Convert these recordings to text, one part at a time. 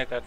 like that.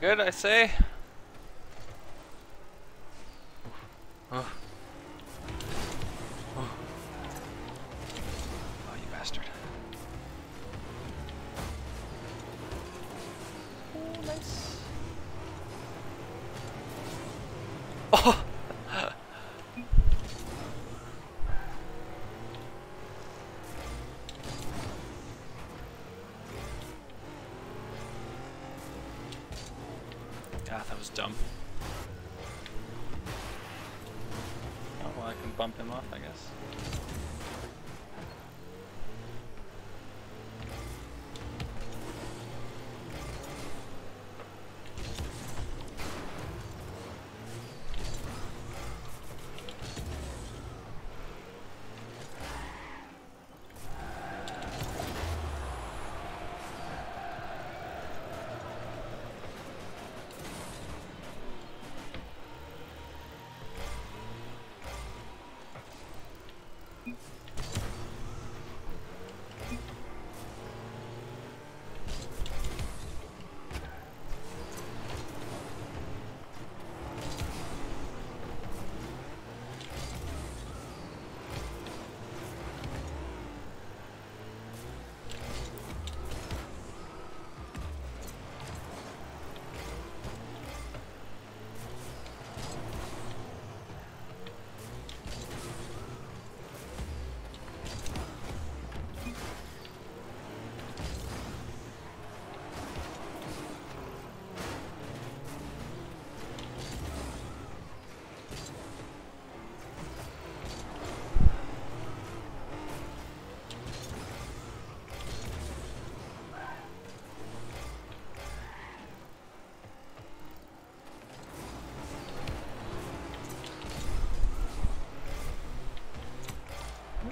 Good, I say. Oh. Oh. Oh, you bastard. Oh, nice. Oh! God, that was dumb. Oh, well, I can bump him off, I guess.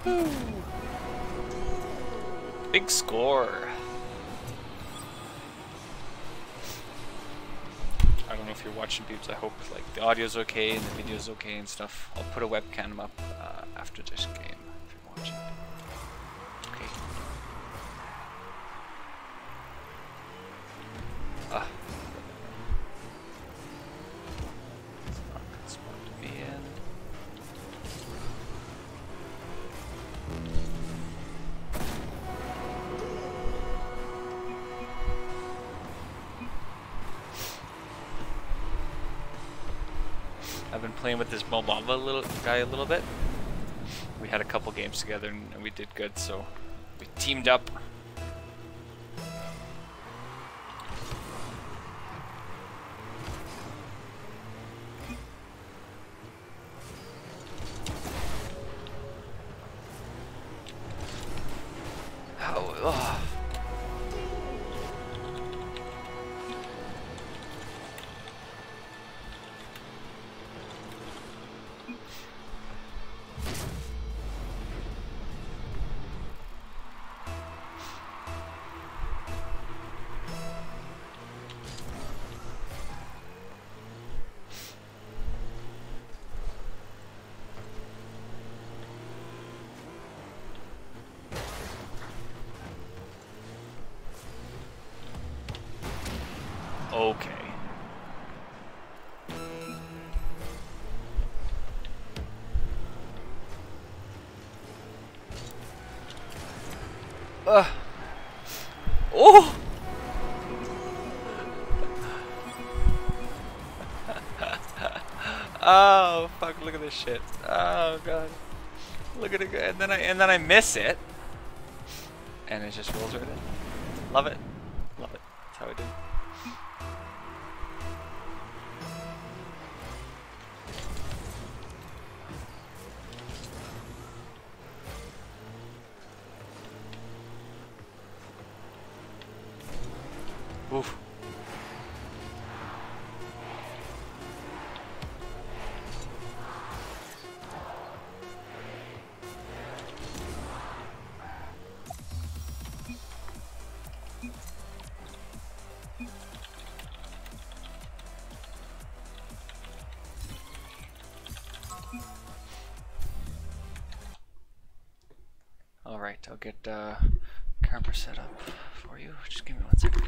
Woo. Big score. I don't know if you're watching, peeps. I hope like the audio's okay and the video's okay and stuff. I'll put a webcam up after this game if you're watching. Okay. I've been playing with this Mobamba guy a little bit. We had a couple games together and we did good, so we teamed up. Okay. Oh! Oh fuck! Look at this shit. Oh god! Look at it, and then I miss it, and it just rolls right in. Love it. Love it. That's how I do. Oof. All right, I'll get camera set up for you. Just give me 1 second.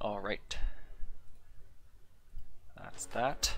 All right, that's that.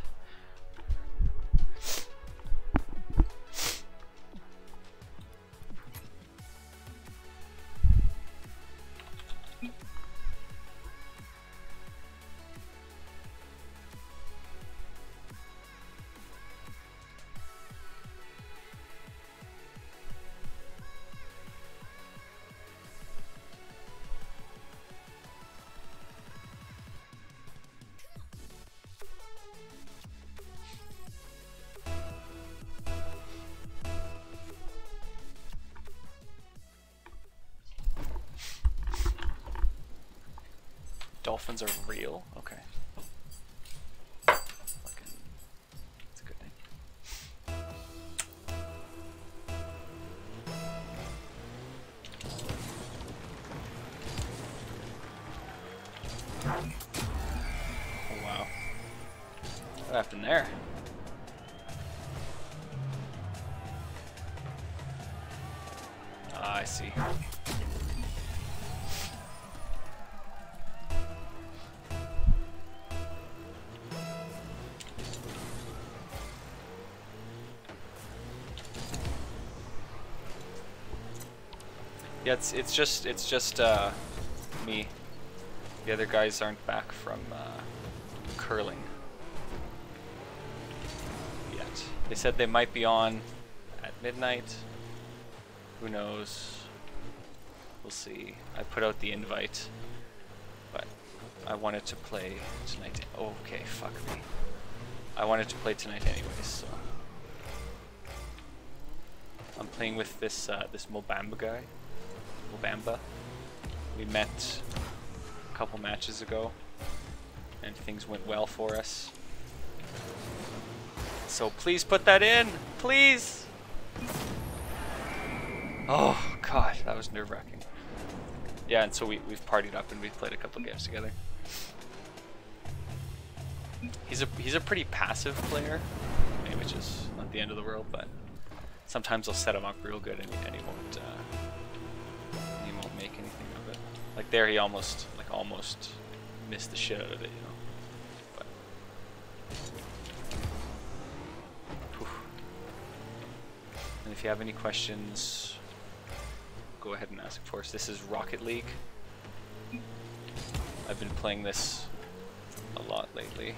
Dolphins are real? Okay. Fucking, that's a good thing. Oh wow. What happened there? Ah, I see. Yeah, it's just me. The other guys aren't back from curling yet. They said they might be on at midnight. Who knows? We'll see. I put out the invite, but I wanted to play tonight. Okay, fuck me. I wanted to play tonight anyways, so I'm playing with this this Mobamba guy. Mobamba. We met a couple matches ago, and things went well for us. So please put that in, please. Oh God, that was nerve-wracking. Yeah, and so we've partied up and we've played a couple games together. He's a pretty passive player, which is not the end of the world, but sometimes I'll set him up real good and he won't make anything of it. Like there, he almost missed the shit out of it, you know. But whew. And if you have any questions, go ahead and ask for us. This is Rocket League. I've been playing this a lot lately.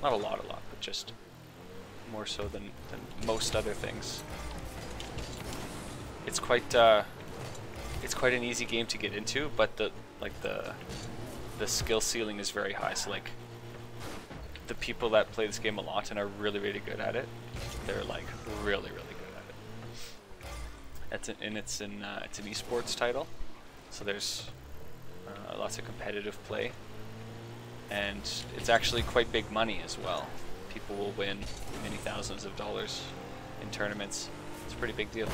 Not a lot, but just more so than most other things. It's quite an easy game to get into, but the skill ceiling is very high. So like the people that play this game a lot and are really good at it, they're like really good at it. It's an esports title, so there's lots of competitive play, and it's actually quite big money as well. People will win many thousands of dollars in tournaments. It's a pretty big deal.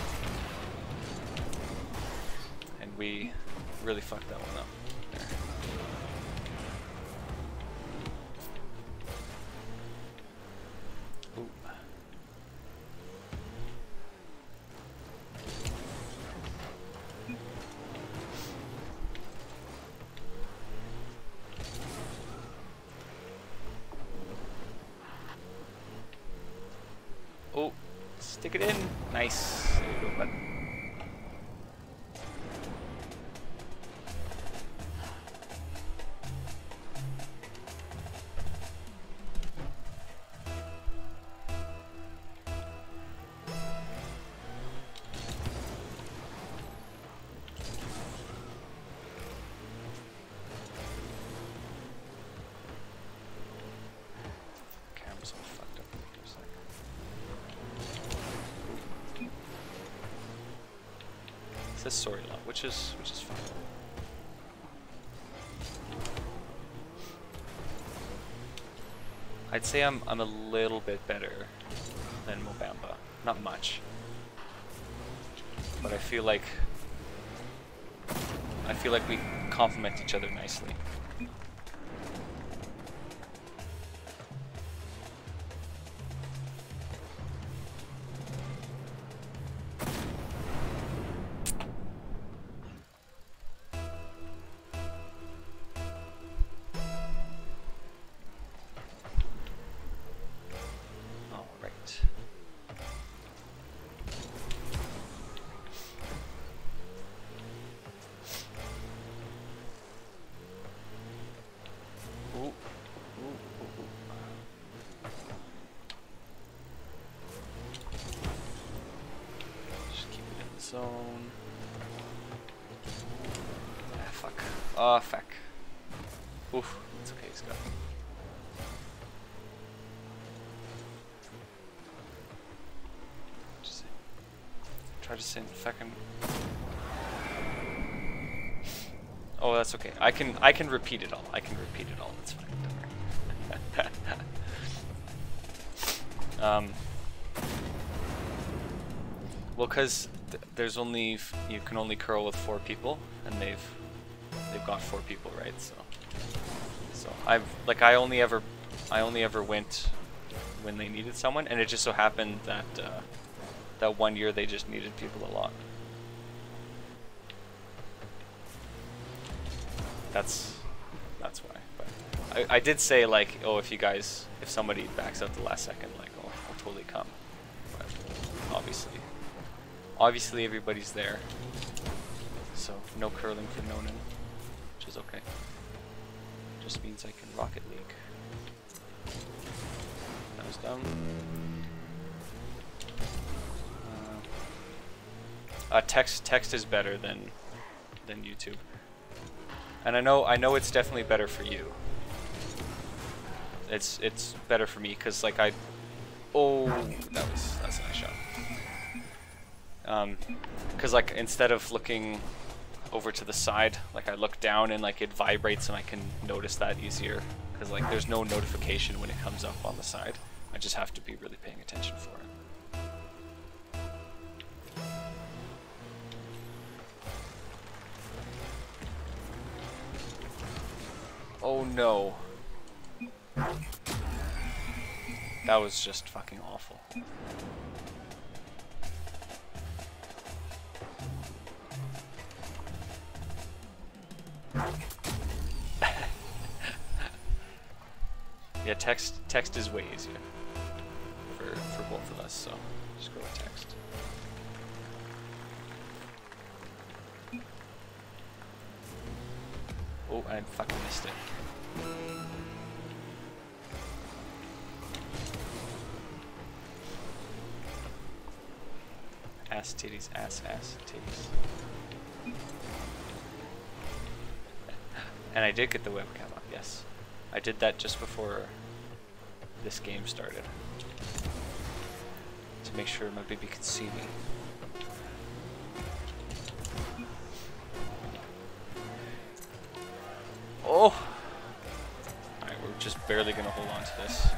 And we really fucked that one up there. Ooh. Oh, stick it in. Nice. There you go, bud. Camera's all fucked up for a second. It says sorry a lot, which is fine. I'd say I'm a little bit better than Mobamba. Not much. But I feel like we complement each other nicely. Zone. Ah, fuck. Oh, fuck. Oof. It's okay, he's got it. Just try to send fucking. Oh, that's okay. I can repeat it all. That's fine. Don't worry. Well, cause there's only you can only curl with 4 people, and they've got 4 people, right? So I only ever went when they needed someone, and it just so happened that that one year they just needed people a lot. That's why. But I did say like, oh, if somebody backs out the last second, like, oh, I'll totally come. But obviously everybody's there, so no curling for Nonan, which is okay. Just means I can Rocket League. That was dumb. Text is better than YouTube, and I know it's definitely better for you. It's better for me because like that's a nice shot. Because like instead of looking over to the side. Like I look down and like it vibrates and I can notice that easier. Because like there's no notification when it comes up on the side. I just have to be really paying attention for it. Oh no. That was just fucking awful. Yeah, text is way easier for both of us, so just go with text. Oh, I fucking missed it. Ass titties, ass titties. And I did get the webcam up, yes. I did that just before this game started. To make sure my baby could see me. Oh! Alright, we're just barely gonna hold on to this.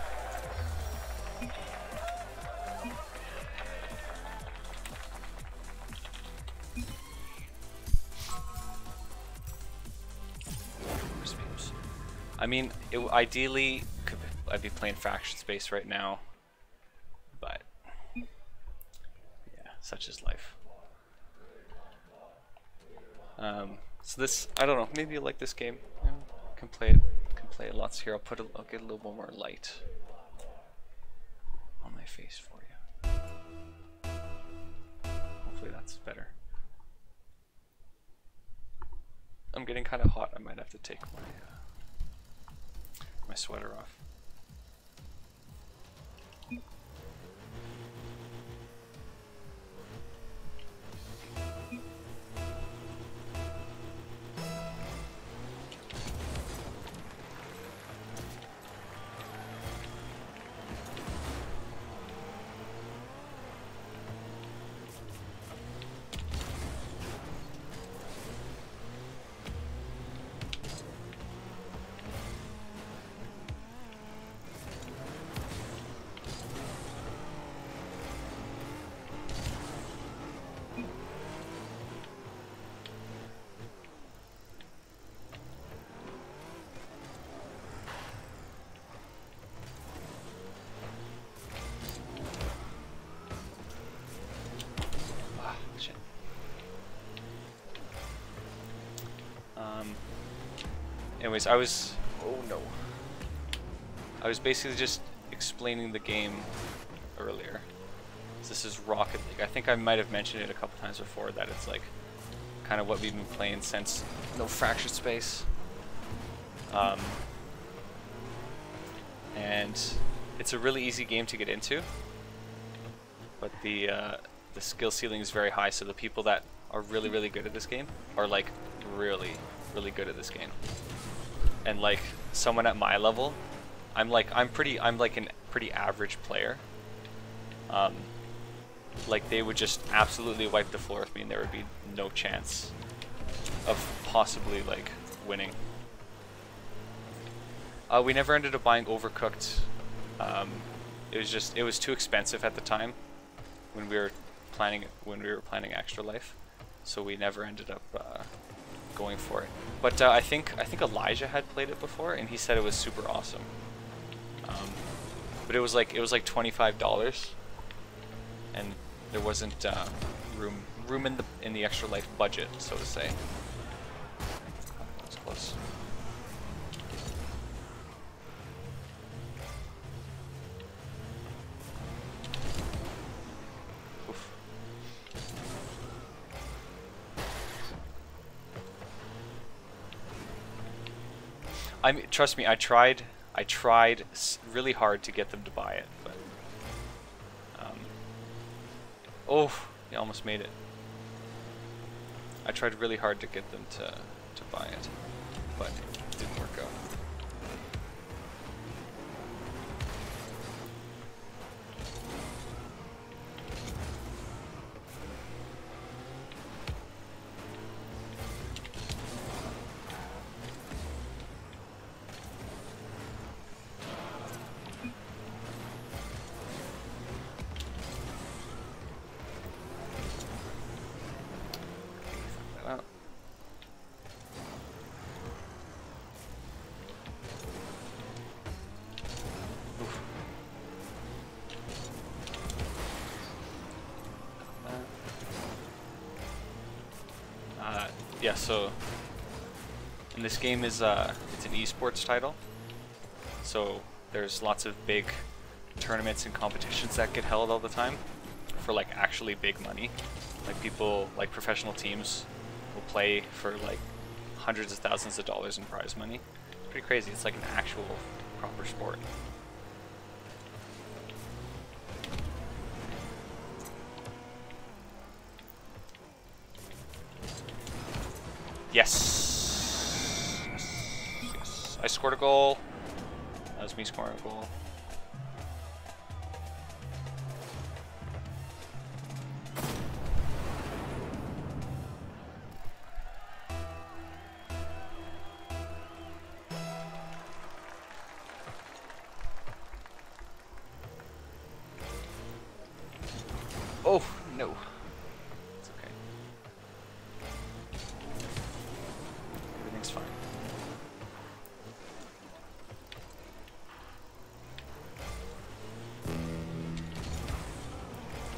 I mean, ideally, I'd be playing Fraction Space right now, but yeah, such is life. So this, I don't know, maybe you like this game. Yeah, can play it lots here. I'll get a little more light on my face for you. Hopefully that's better. I'm getting kind of hot. I might have to take my sweater off. Anyways, I was basically just explaining the game earlier. This is Rocket League. I think I might have mentioned it a couple times before that it's like kind of what we've been playing since No Fractured Space. And it's a really easy game to get into, but the skill ceiling is very high, so the people that are really, really good at this game are like really, really good at this game. And like someone at my level, I'm like a pretty average player. Like they would just absolutely wipe the floor with me and there would be no chance of possibly like winning. We never ended up buying Overcooked. It was too expensive at the time when we were planning Extra Life, so we never ended up going for it. But I think Elijah had played it before and he said it was super awesome. But it was like $25, and there wasn't room in the Extra Life budget, so to say. That was close. Oof. I mean, trust me, I tried really hard to get them to buy it, but oh, you almost made it. I tried really hard to get them to buy it, but it didn't work out. yeah, so and this game is it's an esports title, so there's lots of big tournaments and competitions that get held all the time for like actually big money. Like people, like professional teams will play for like hundreds of thousands of dollars in prize money. It's pretty crazy. It's like an actual proper sport. Yes. Yes. Yes. I scored a goal. That was me scoring a goal. Oh, no. It's okay. Everything's fine.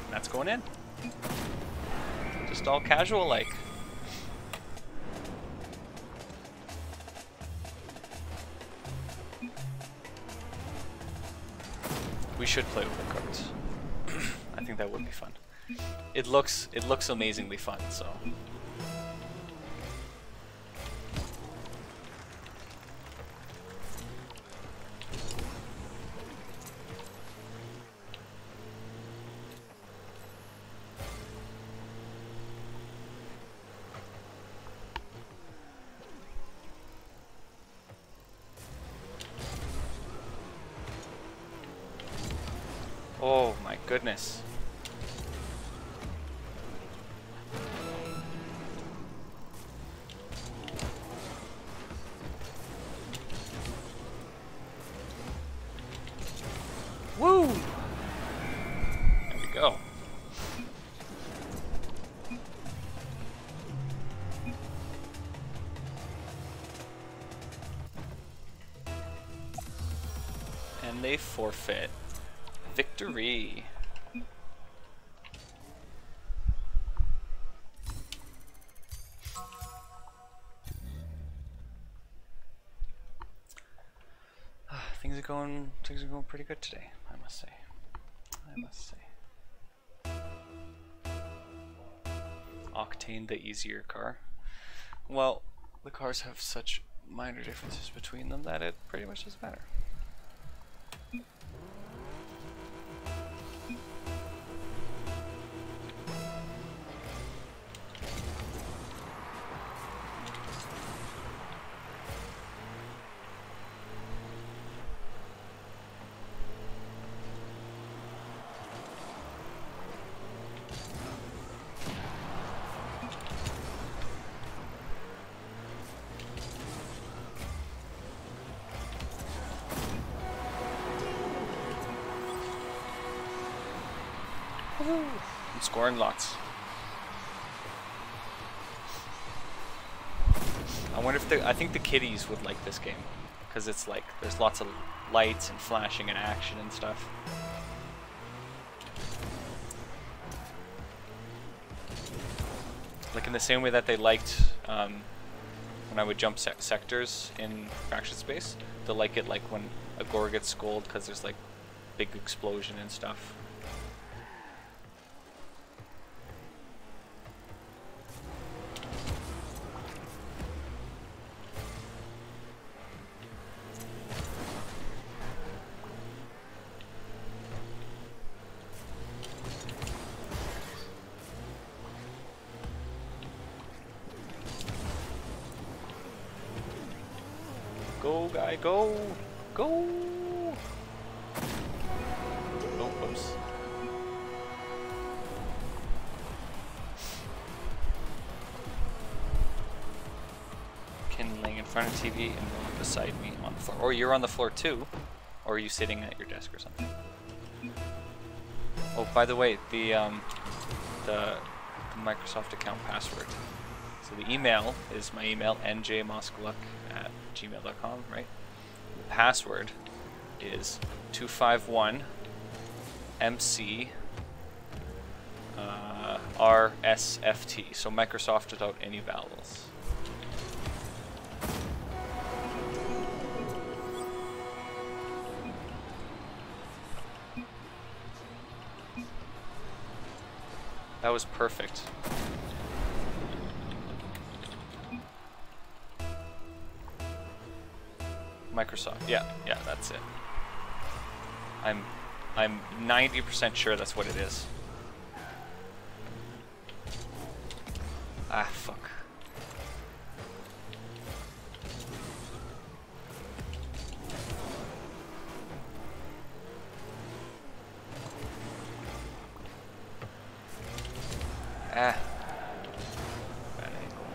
And that's going in. Just all casual like. We should play with the cards. I think that would be fun. It looks amazingly fun, so. Oh my goodness. Woo! There we go. And they forfeit. Victory. Things are going pretty good today, I must say. Octane, the easier car. Well, the cars have such minor differences between them that it pretty much doesn't matter. I'm scoring lots. I wonder if I think the kiddies would like this game, because it's like there's lots of lights and flashing and action and stuff. Like in the same way that they liked when I would jump sectors in Fraction Space, they'll like it like when a gore gets scolded because there's like big explosion and stuff. Go, guy, go! Go! Oh, whoops. Ken laying in front of TV and Rowan beside me on the floor. Or you're on the floor too. Or are you sitting at your desk or something? Oh, by the way, the Microsoft account password. So the email is my email, njmoskaluk@gmail.com, right? The password is 251MC RSFT. So Microsoft without any vowels. That was perfect. Microsoft. Yeah, that's it. I'm 90% sure that's what it is. Ah, fuck. Ah. Bad angle.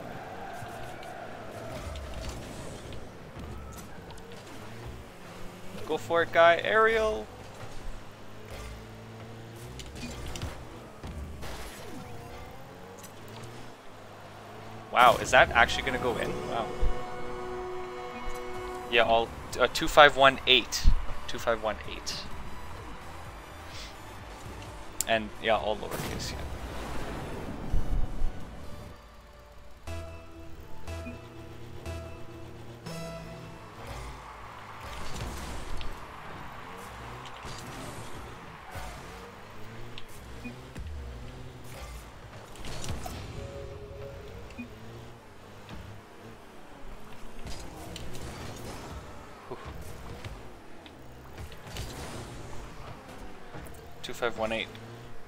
Go for it, guy. Aerial. Wow, is that actually gonna go in? Wow. Yeah, all 2518. 2518. And yeah, all lowercase. Yeah. Whew. 2518.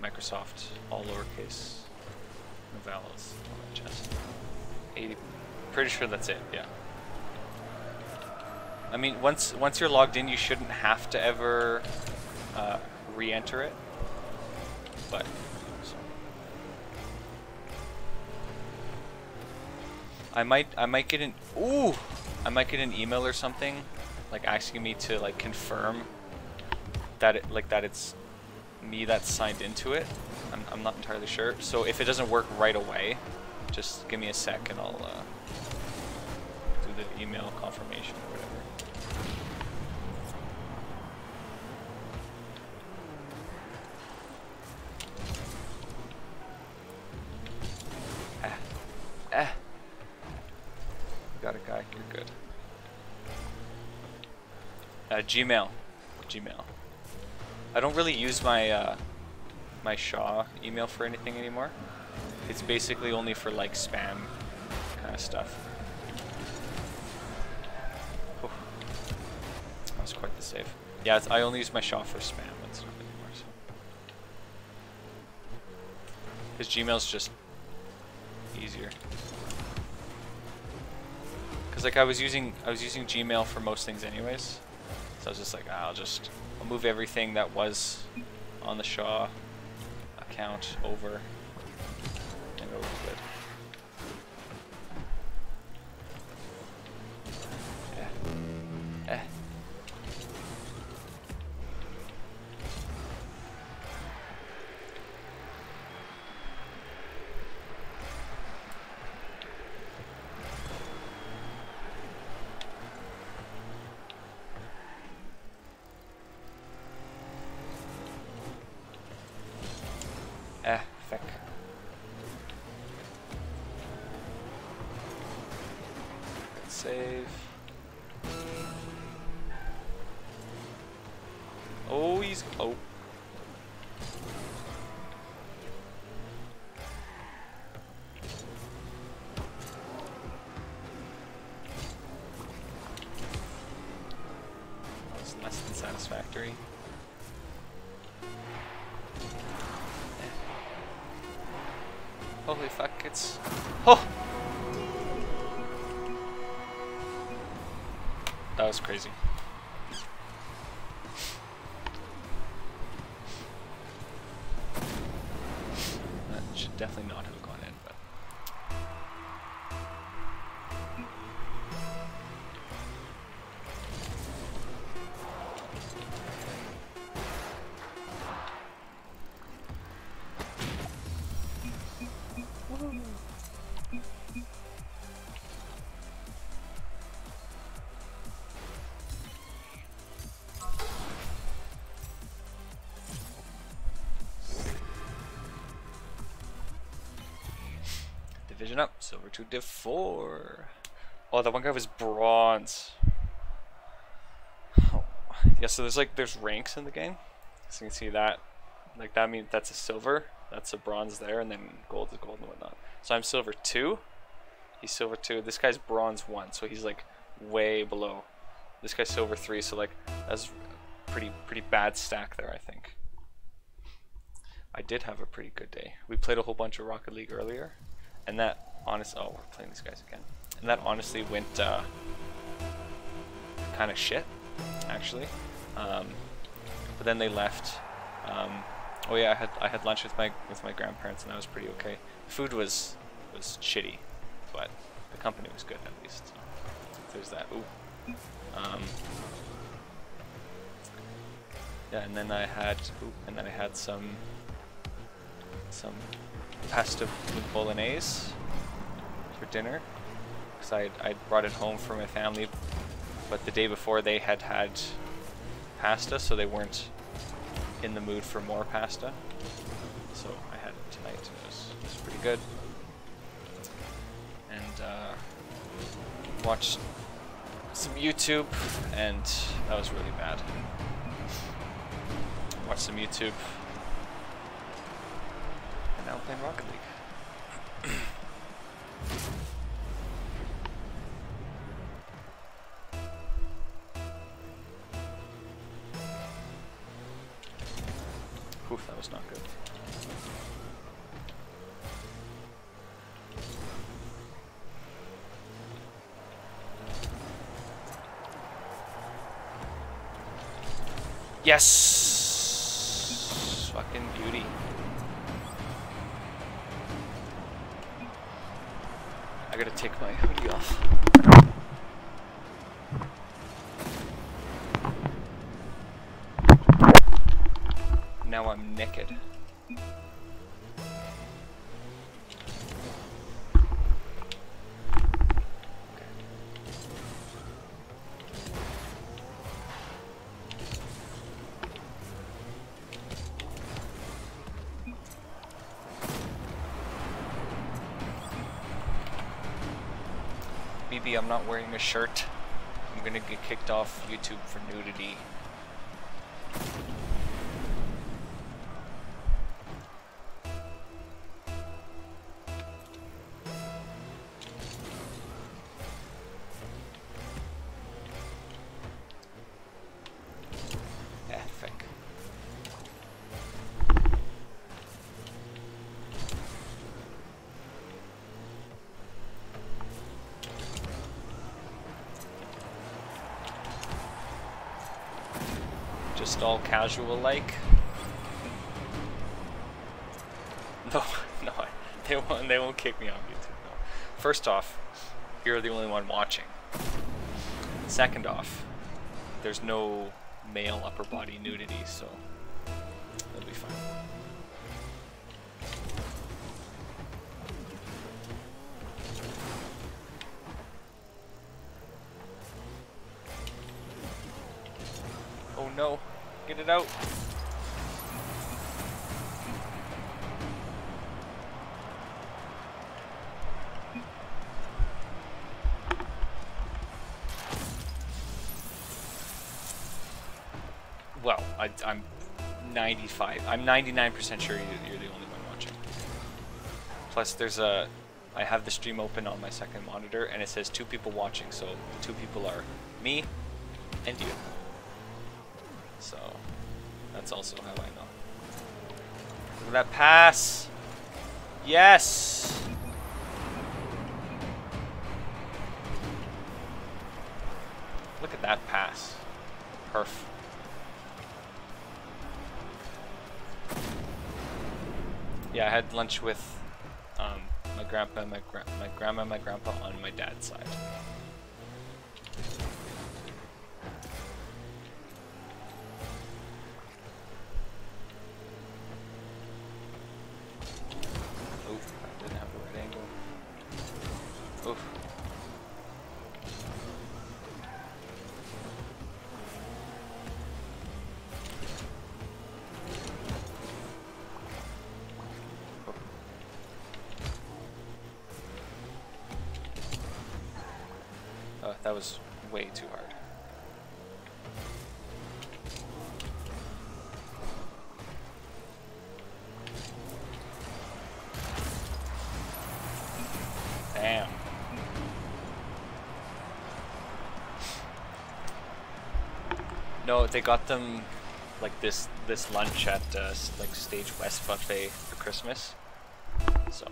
Microsoft, all lowercase, no vowels, all that jazz. 80. Pretty sure that's it. Yeah. I mean, once you're logged in, you shouldn't have to ever re-enter it. But so. I might get an an email or something, like asking me to like confirm that it's me that's signed into it. I'm not entirely sure. So if it doesn't work right away, just give me a sec and I'll do the email confirmation or whatever. Got it, guy. You're good. Gmail. I don't really use my my Shaw email for anything anymore. It's basically only for like spam kind of stuff. Oh, that was quite the save. Yeah, I only use my Shaw for spam and stuff anymore. So. Because Gmail's just easier. Because like I was using Gmail for most things anyways, so I was just like, I'll move everything that was on the Shaw account over, and it'll be good. Fuck. Save. Oh, he's... Oh. That was less than satisfactory. Holy fuck, it's... Oh! That was crazy. That should definitely not have gone in, but... Division up, silver to Div 4. Oh, that one guy was bronze. Oh. Yeah, so there's ranks in the game. So you can see that. Like that means that's a silver. That's a bronze there, and then gold is gold and whatnot. So I'm silver 2. He's silver 2. This guy's bronze 1, so he's like way below. This guy's silver 3, so like that's pretty bad stack there, I think. I did have a pretty good day. We played a whole bunch of Rocket League earlier, and that honestly, oh, we're playing these guys again. And that honestly went kind of shit, actually. But then they left. Oh yeah, I had lunch with my grandparents, and that was pretty okay. The food was shitty, but the company was good at least. So there's that. Ooh. Yeah, and then I had some pasta with bolognese for dinner, because I brought it home for my family, but the day before they had pasta, so they weren't in the mood for more pasta. So I had it tonight, and it was pretty good. And watched some YouTube, and that was really bad. Watched some YouTube, and now I'm playing Rocket League. Oof, that was not good. Yes! Fucking beauty. I gotta take my hoodie off. Now I'm naked. BB, I'm not wearing a shirt. I'm gonna get kicked off YouTube for nudity. Just all casual like. No, they won't kick me on YouTube. No. First off, you're the only one watching. Second off, there's no male upper body nudity, so it'll be fine. Oh no, get it out. Well, I'm 99% sure you're the only one watching. Plus I have the stream open on my second monitor, and it says 2 people watching, so the 2 people are me and you. So that's also how I know. Look at that pass! Yes! Look at that pass. Perf. Yeah, I had lunch with my grandpa, my grandma, and my grandpa on my dad's side. Oof, I didn't have the right angle. Oof. That was way too hard. Damn. No, they got them like this lunch at like Stage West buffet for Christmas. So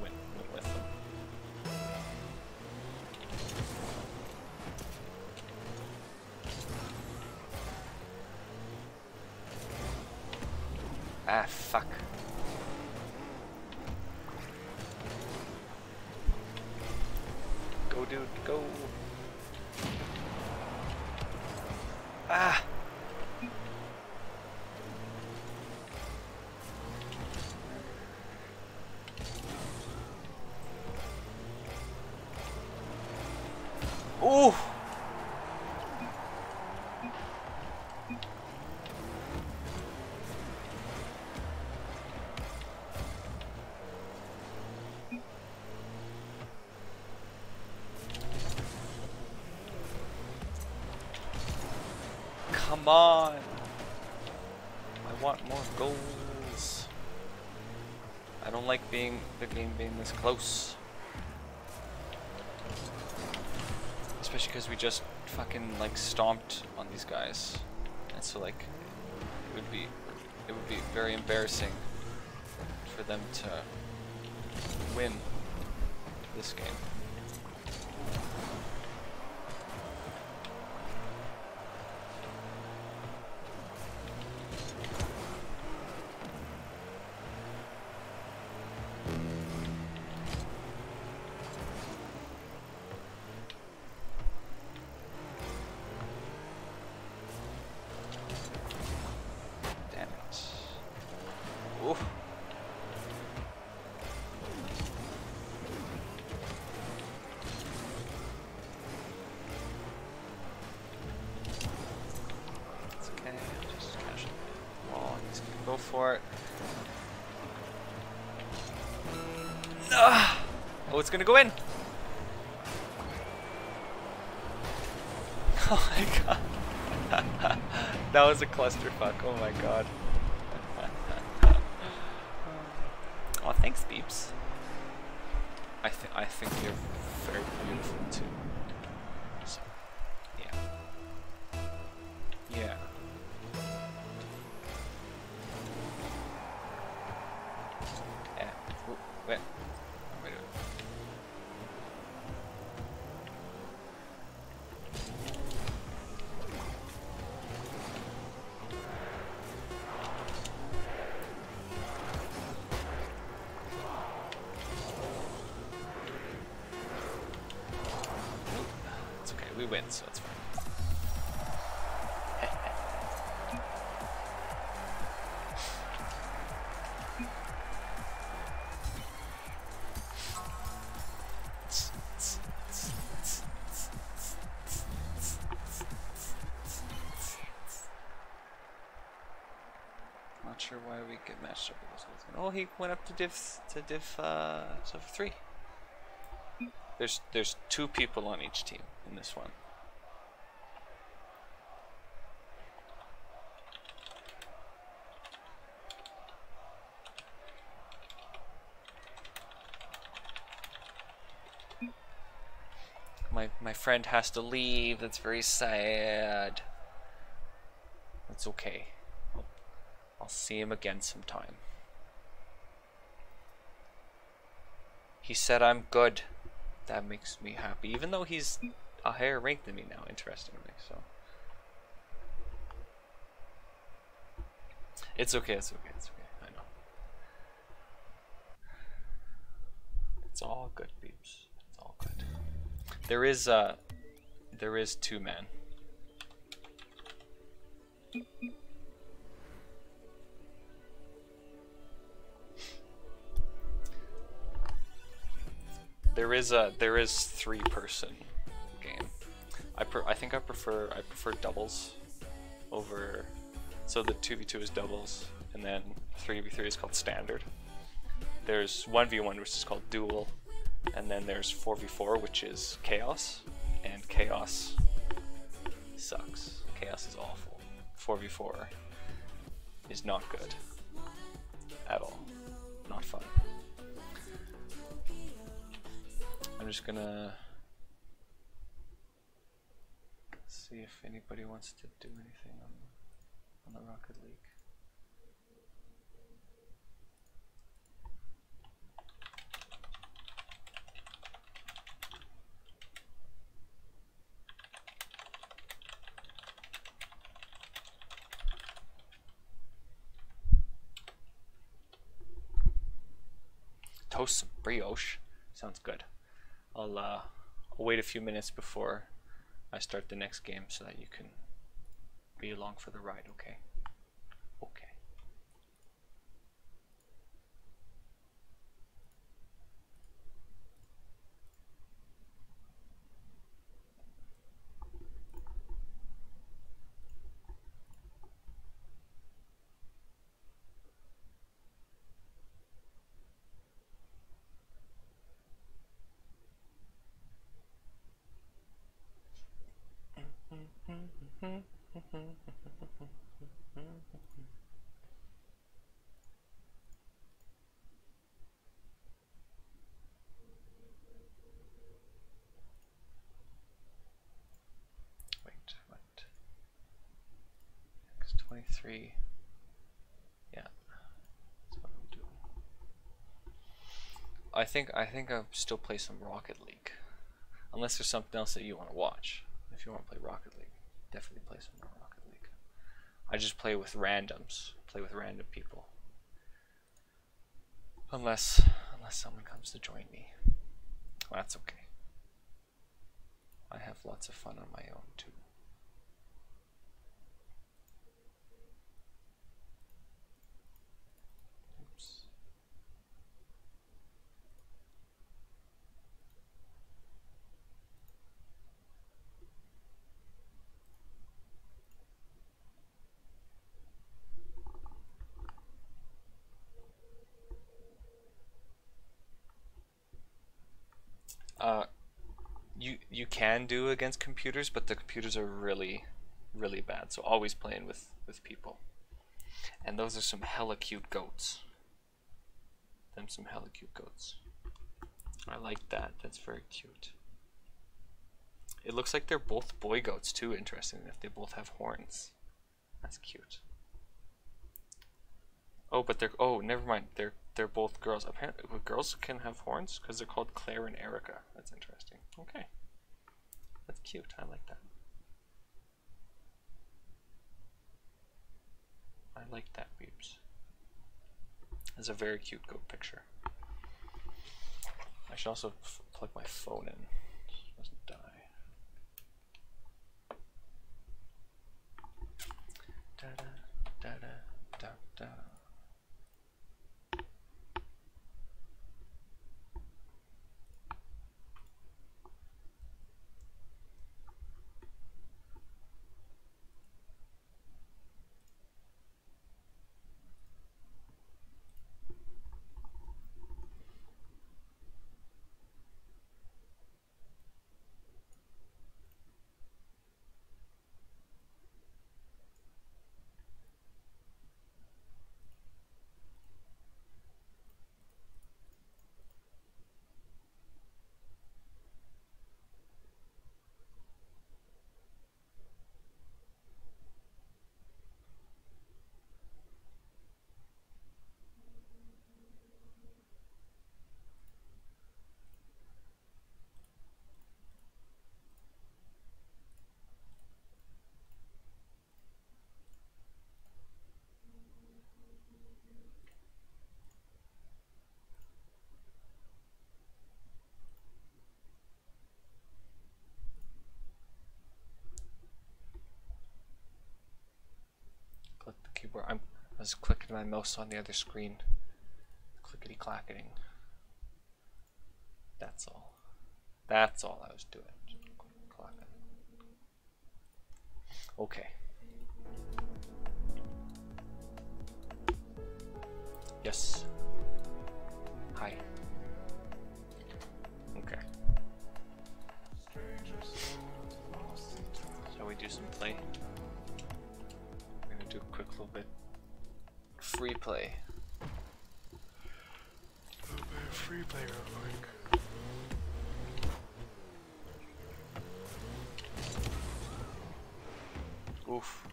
went with them. Ah, fuck. Go, dude, go. Ah. Ooh. Come on. I want more goals. I don't like the game being this close. Especially because we just fucking like stomped on these guys. And so like it would be very embarrassing for them to win this game. Go for it. Oh, it's gonna go in. Oh my god. That was a clusterfuck. Oh my god. Oh, thanks, Beeps. I think you're very beautiful too. So, yeah. Yeah. Wait. Wait. It's okay, we win, so it's fine. Not sure why we get matched up with those guys. Oh, he went up to div 3. There's 2 people on each team in this one. My friend has to leave. That's very sad. That's okay. I'll see him again sometime. He said I'm good. That makes me happy, even though he's a higher rank than me now, interestingly. So it's okay. It's okay. It's okay. I know. It's all good, peeps. It's all good. There is 2 men. There is 3-person game. I think I prefer doubles over. So the 2v2 is doubles, and then 3v3 is called standard. There's 1v1, which is called duel, and then there's 4v4, which is chaos, and chaos sucks. Chaos is awful. 4v4 is not good at all. Not fun. just gonna see if anybody wants to do anything on the Rocket League. Toast some brioche. Sounds good. I'll wait a few minutes before I start the next game so that you can be along for the ride, okay? Okay. Wait, what? X23. Yeah, that's what I'm doing. I think I'll still play some Rocket League. Unless there's something else that you want to watch. If you want to play Rocket League, definitely play some more Rocket League. I just play with randoms, play with random people. Unless someone comes to join me. Well, that's okay. I have lots of fun on my own too. Oops. You can do against computers, but the computers are really bad. So always playing with people. And those are some hella cute goats. Them some hella cute goats. I like that. That's very cute. It looks like they're both boy goats too. Interesting if they both have horns. That's cute. Oh, but they're never mind. They're both girls. Apparently, girls can have horns because they're called Claire and Erica. That's interesting. Okay, that's cute. I like that. I like that, peeps. It's a very cute goat picture. I should also plug my phone in so it doesn't die. Da da da da da da. Click the keyboard. I was clicking my mouse on the other screen. Clickety clacketing. That's all. That's all I was doing. Clacking. Okay. Yes. Hi. Okay. Shall we do some play? We're gonna do a quick little bit free play. Free play real quick. Oof.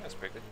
That's pretty good.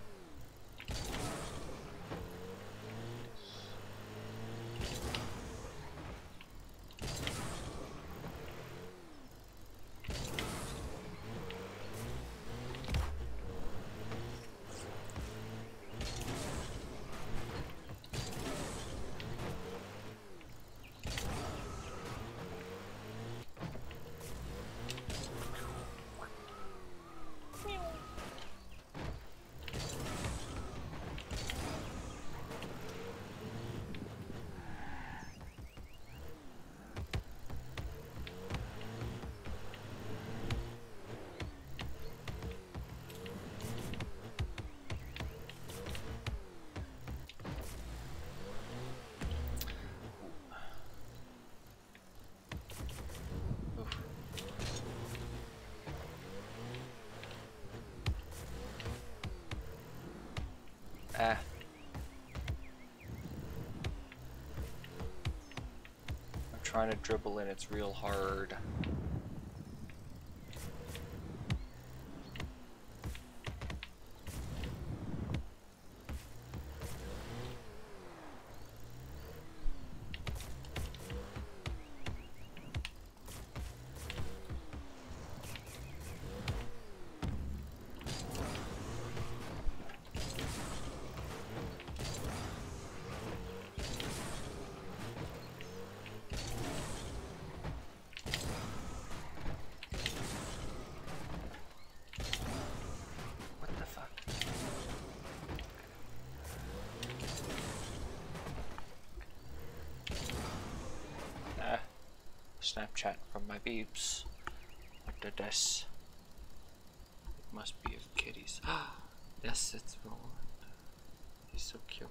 Ah. I'm trying to dribble in, it's real hard. Snapchat from my beeps. What did this? It must be of kitties. Yes, it's Roland. He's so cute.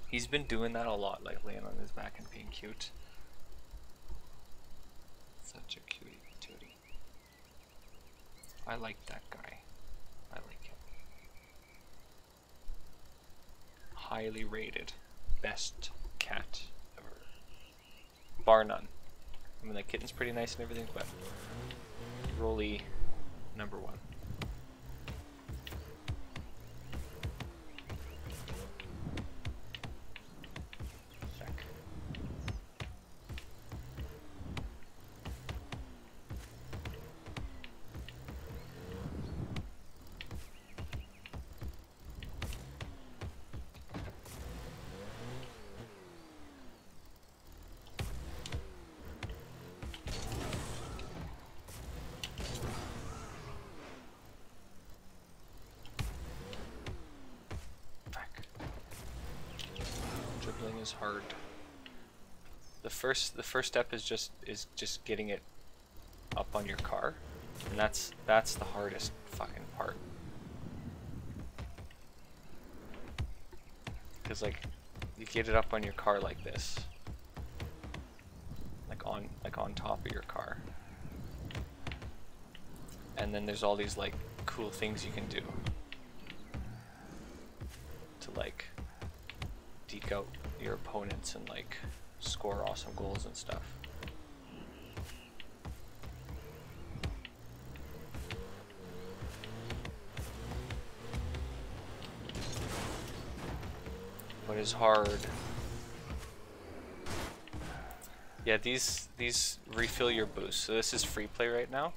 He's been doing that a lot, like laying on his back and being cute. Such a cutie patootie. I like that guy. I like him. Highly rated. Best cat ever. Bar none. I mean, that kitten's pretty nice and everything, but Rolly, #1. Check. Is hard. The first step is just getting it up on your car, and that's the hardest fucking part. Because like you get it up on your car like this, like on top of your car, and then there's all these like cool things you can do to like deke out your opponents and like score awesome goals and stuff. What is hard? Yeah, these refill your boost. So this is free play right now.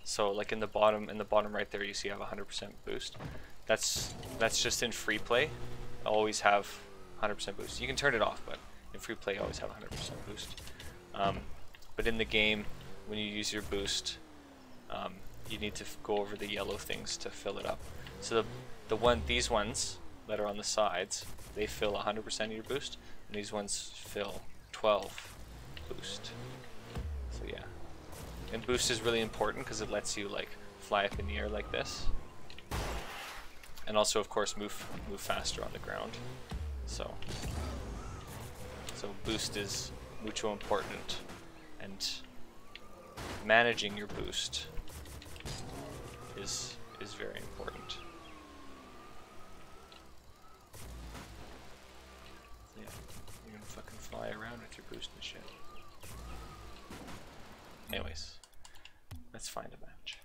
So like in the bottom right there, you see I have 100% boost. That's just in free play. I always have 100% boost. You can turn it off, but in free play you always have 100% boost. But in the game, when you use your boost, you need to go over the yellow things to fill it up. So these ones that are on the sides, they fill 100% of your boost, and these ones fill 12 boost. So yeah, and boost is really important because it lets you like fly up in the air like this, and also of course move faster on the ground. So So boost is mucho important, and managing your boost is very important. So yeah, you're gonna fucking fly around with your boost and shit. Anyways, let's find a match.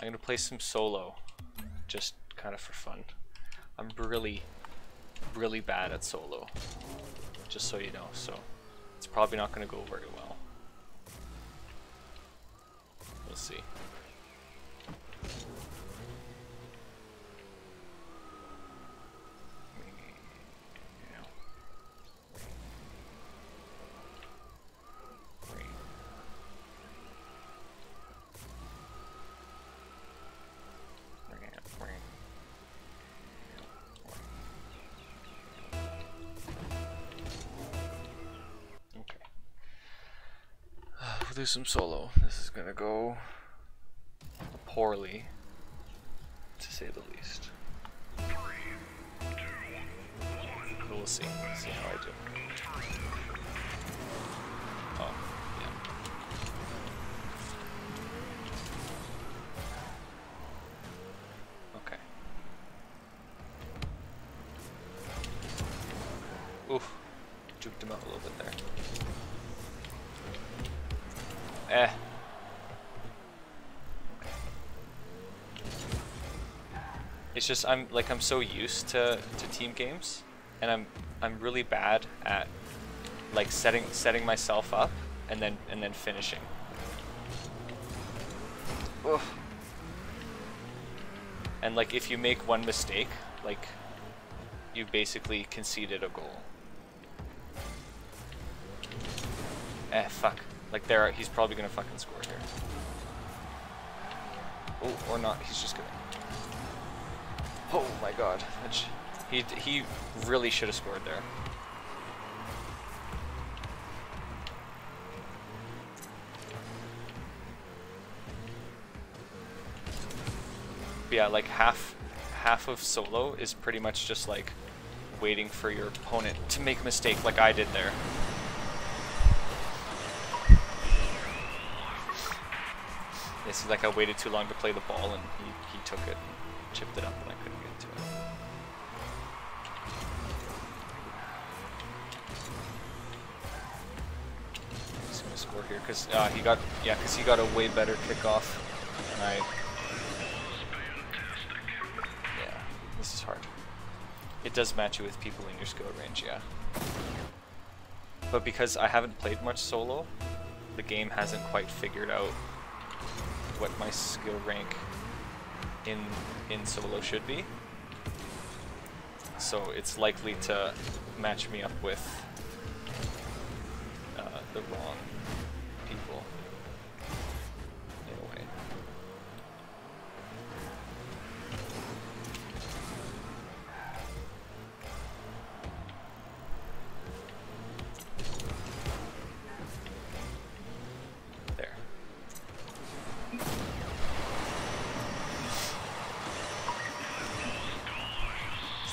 I'm gonna play some solo, just kind of for fun. I'm really bad at solo, just so you know, so it's probably not gonna go very well. We'll see. We'll do some solo. This is gonna go poorly, to say the least. But we'll see. See how I do. Oh, yeah. Okay. Oof. Juked him out a little bit there. Okay. It's just I'm so used to team games, and I'm really bad at like setting myself up and then finishing. Ugh. And like if you make one mistake, like you basically conceded a goal. Fuck. Like there, he's probably gonna fucking score here. Oh, or not. He's just gonna. Oh my god. He really should have scored there. But yeah, like half of solo is pretty much just like waiting for your opponent to make a mistake, like I did there. This is like I waited too long to play the ball, and he took it and chipped it up, and I couldn't get to it. He's gonna score here because he got a way better kickoff, and yeah, this is hard. It does match you with people in your skill range, yeah. But because I haven't played much solo, the game hasn't quite figured out what my skill rank in solo should be, so it's likely to match me up with the wrong people in a way.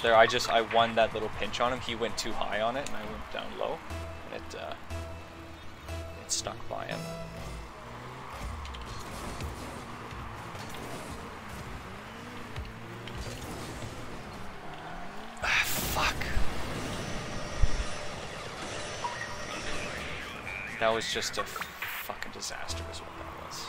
There, I won that little pinch on him. He went too high on it, and I went down low, and it stuck by him. Fuck. That was just a fucking disaster, is what that was.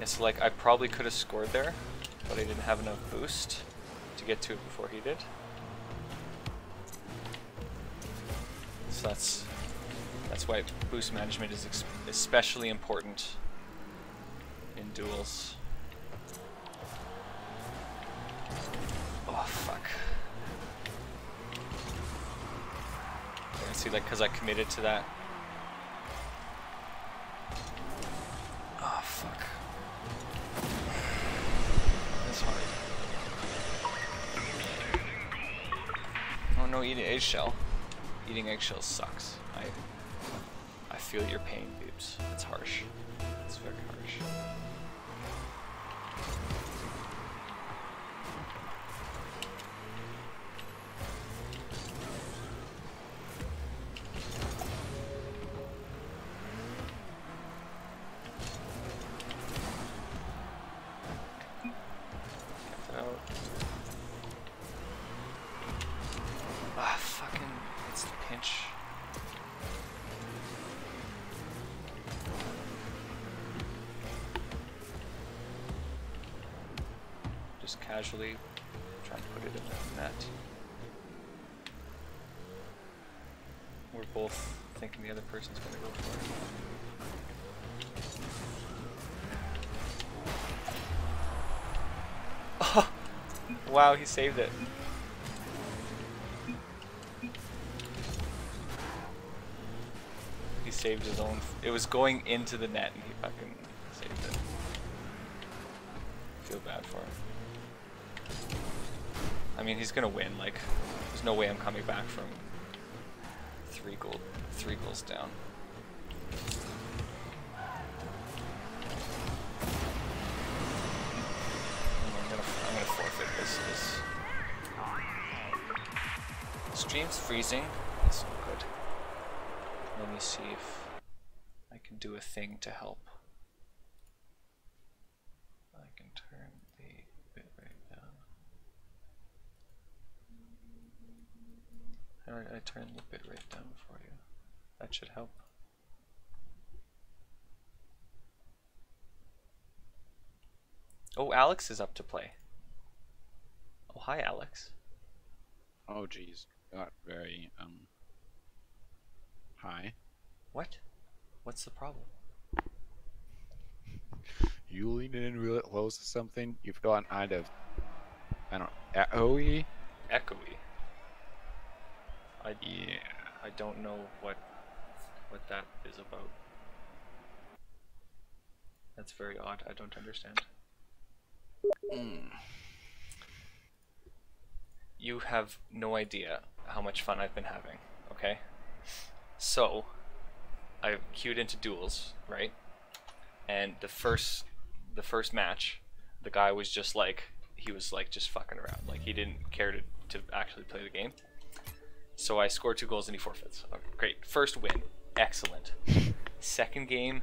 So like I probably could have scored there, but I didn't have enough boost to get to it before he did. So that's why boost management is especially important in duels. Oh fuck. You see, like, because I committed to that. Oh fuck. That's hard. eating eggshell. Eating eggshell sucks. I feel your pain, boobs. It's harsh. It's very harsh. Casually trying to put it in the net. We're both thinking the other person's gonna go for it. Oh! Wow, he saved it. He saved his own. It was going into the net and he fucking saved it. Feel bad for him. I mean, he's gonna win. Like, there's no way I'm coming back from three goals down. I'm gonna forfeit this. Stream's freezing. That's not good. Let me see if I can do a thing to help. I can turn the bitrate down. I turned the bitrate down for you. That should help. Oh, Alex is up to play. Oh, hi, Alex. Oh, geez. Got very, hi. What? What's the problem? You leaned in real close to something, you've gone kind of, I don't know, echoey? Echoey? Yeah. I don't know what that is about. That's very odd. I don't understand. You have no idea how much fun I've been having, okay? So, I queued into duels, right? And the first match, the guy was just like, he was like just fucking around. Like, he didn't care to actually play the game. So I scored 2 goals and he forfeits. Okay, great. First win. Excellent. Second game,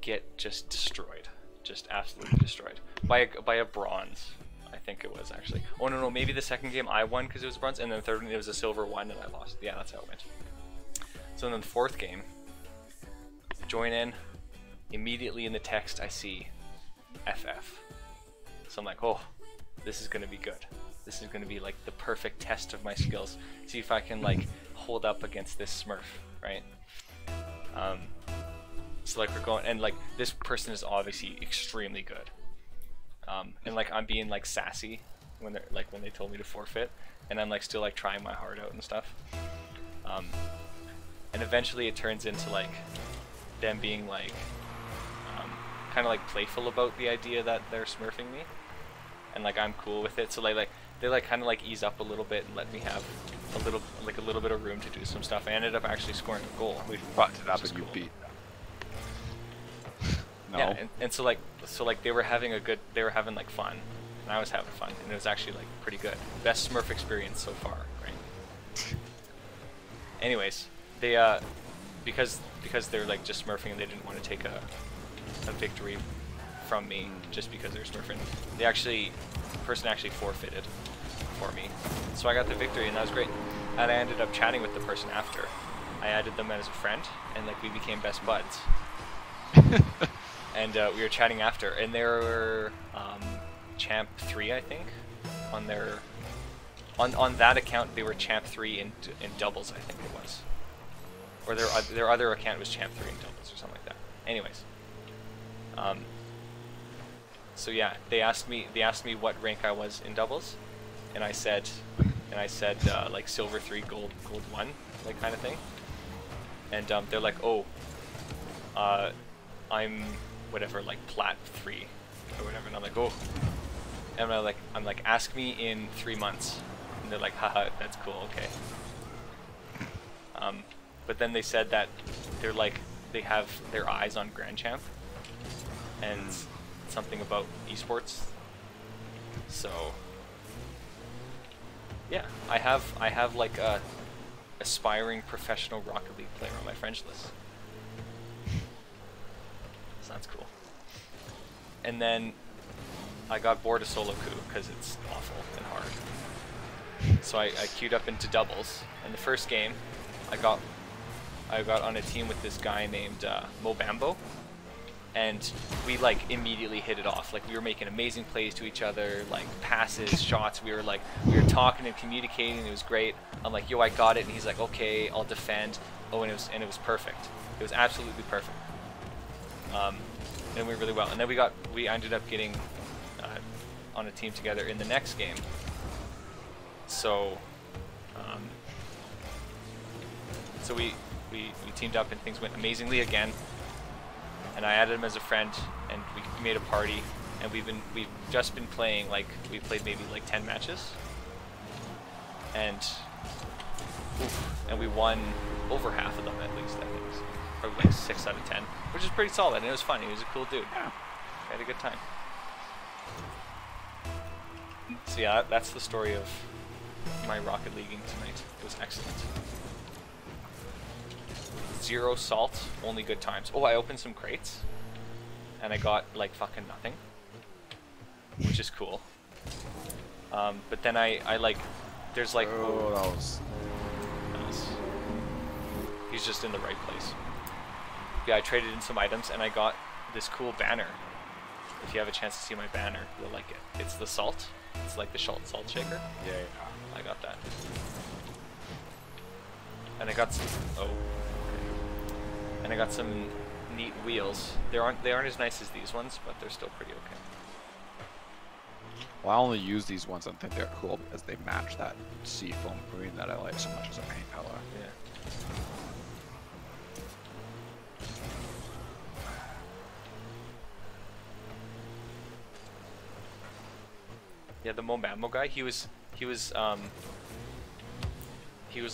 get just destroyed. Just absolutely destroyed. By a bronze, I think it was actually. Oh no, maybe the second game I won because it was a bronze, and then the third one it was a silver one and I lost. Yeah, that's how it went. So then the fourth game, join in, immediately in the text I see FF. So I'm like, oh, this is gonna be good. This is gonna be like the perfect test of my skills. See if I can like hold up against this Smurf, right? So like we're going, and like this person is obviously extremely good. And like I'm being like sassy when they told me to forfeit, and I'm like still like trying my heart out and stuff. And eventually it turns into like them being like kind of like playful about the idea that they're smurfing me, and like I'm cool with it. So like they like kind of like ease up a little bit and let me have a little bit of room to do some stuff. I ended up actually scoring a goal. We fucked it up and you beat. No. Yeah, and so like they were having like fun, and I was having fun, and it was actually like pretty good. Best Smurf experience so far, right? Anyways, they because they're like just smurfing and they didn't want to take a victory from me just because they're smurfing. The person actually forfeited for me, so I got the victory, and that was great. And I ended up chatting with the person after. I added them as a friend, and like we became best buds. And we were chatting after, and they were champ 3, I think, on their on that account. They were champ 3 in doubles, I think it was, or their other account was champ 3 in doubles or something like that. Anyways, so yeah, they asked me what rank I was in doubles, and I said like silver 3, gold 1, like kind of thing. And they're like, oh, I'm whatever, like plat 3 or whatever, and I'm like, oh, and I'm like ask me in 3 months, and they're like, haha, that's cool, okay. But then they said that they're like they have their eyes on Grand Champ and something about esports. So yeah, I have like a aspiring professional Rocket League player on my friends list. Sounds cool. And then I got bored of solo queue because it's awful and hard. So I queued up into doubles, and the first game I got on a team with this guy named Mobambo, and we like immediately hit it off. Like we were making amazing plays to each other, like passes, shots. We were talking and communicating. It was great. I'm like, yo, I got it, and he's like, okay, I'll defend. Oh, and it was perfect. It was absolutely perfect. And it went really well. And then we ended up getting on a team together in the next game. So, so we teamed up and things went amazingly again. And I added him as a friend, and we made a party. And we've just been playing, like we played maybe like 10 matches, and we won over half of them at least. I think, probably like 6 out of 10, which is pretty solid. And it was fun. He was a cool dude. Yeah. We had a good time. So yeah, that's the story of my Rocket Leaguing tonight. It was excellent. 0 salt, only good times. Oh, I opened some crates, and I got like fucking nothing, which is cool. But then I like, there's like, oh, that was... he's just in the right place. Yeah, I traded in some items, and I got this cool banner. If you have a chance to see my banner, you'll like it. It's the salt. It's like the salt shaker. Yeah. I got that. And I got some, and I got some neat wheels. They aren't as nice as these ones, but they're still pretty okay. Well, I only use these ones and think they're cool because they match that seafoam green that I like so much as a paint color. Yeah. Yeah, the Momamo guy, he was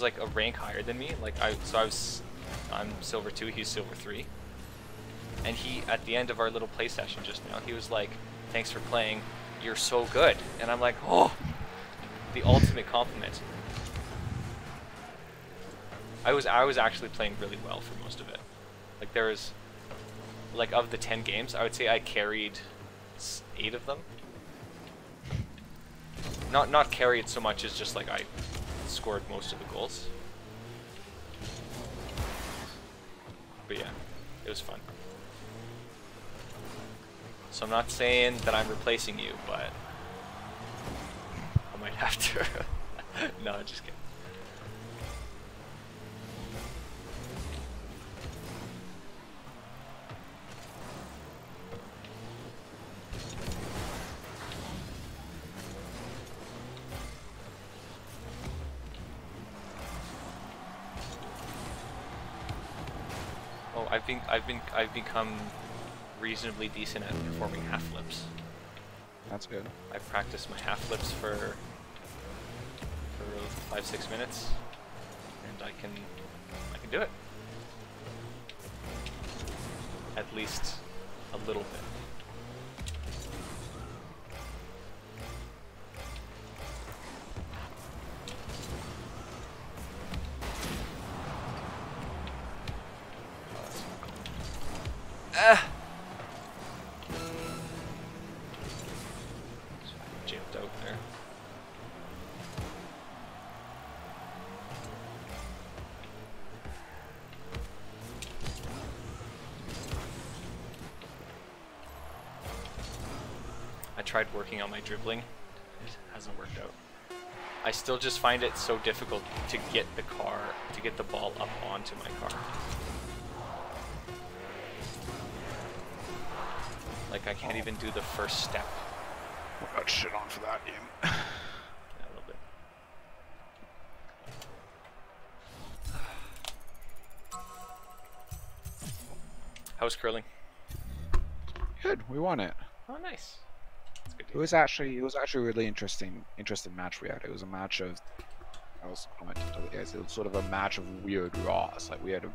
like a rank higher than me. Like I'm silver 2, he's silver 3. And he, at the end of our little play session just now, he was like, "Thanks for playing, you're so good." And I'm like, oh, the ultimate compliment. I was actually playing really well for most of it. Like there was, like of the 10 games, I would say I carried 8 of them. Not carried so much as just like I scored most of the goals. But yeah, it was fun. So I'm not saying that I'm replacing you, but I might have to. No, just kidding. Oh, I've become reasonably decent at performing half flips. That's good. I've practiced my half flips for 5-6 minutes, and I can do it. At least a little bit. Jumped out there. I tried working on my dribbling. It hasn't worked out. I still just find it so difficult to get the ball up onto my car. Like I can't even do the first step. I got shit on for that game. Yeah, a little bit. How was curling? Good, we won it. Oh, nice. That's good. It was actually a really interesting match we had. It was a match of I was commenting to the guys. It was sort of a match of weird raws. Like we had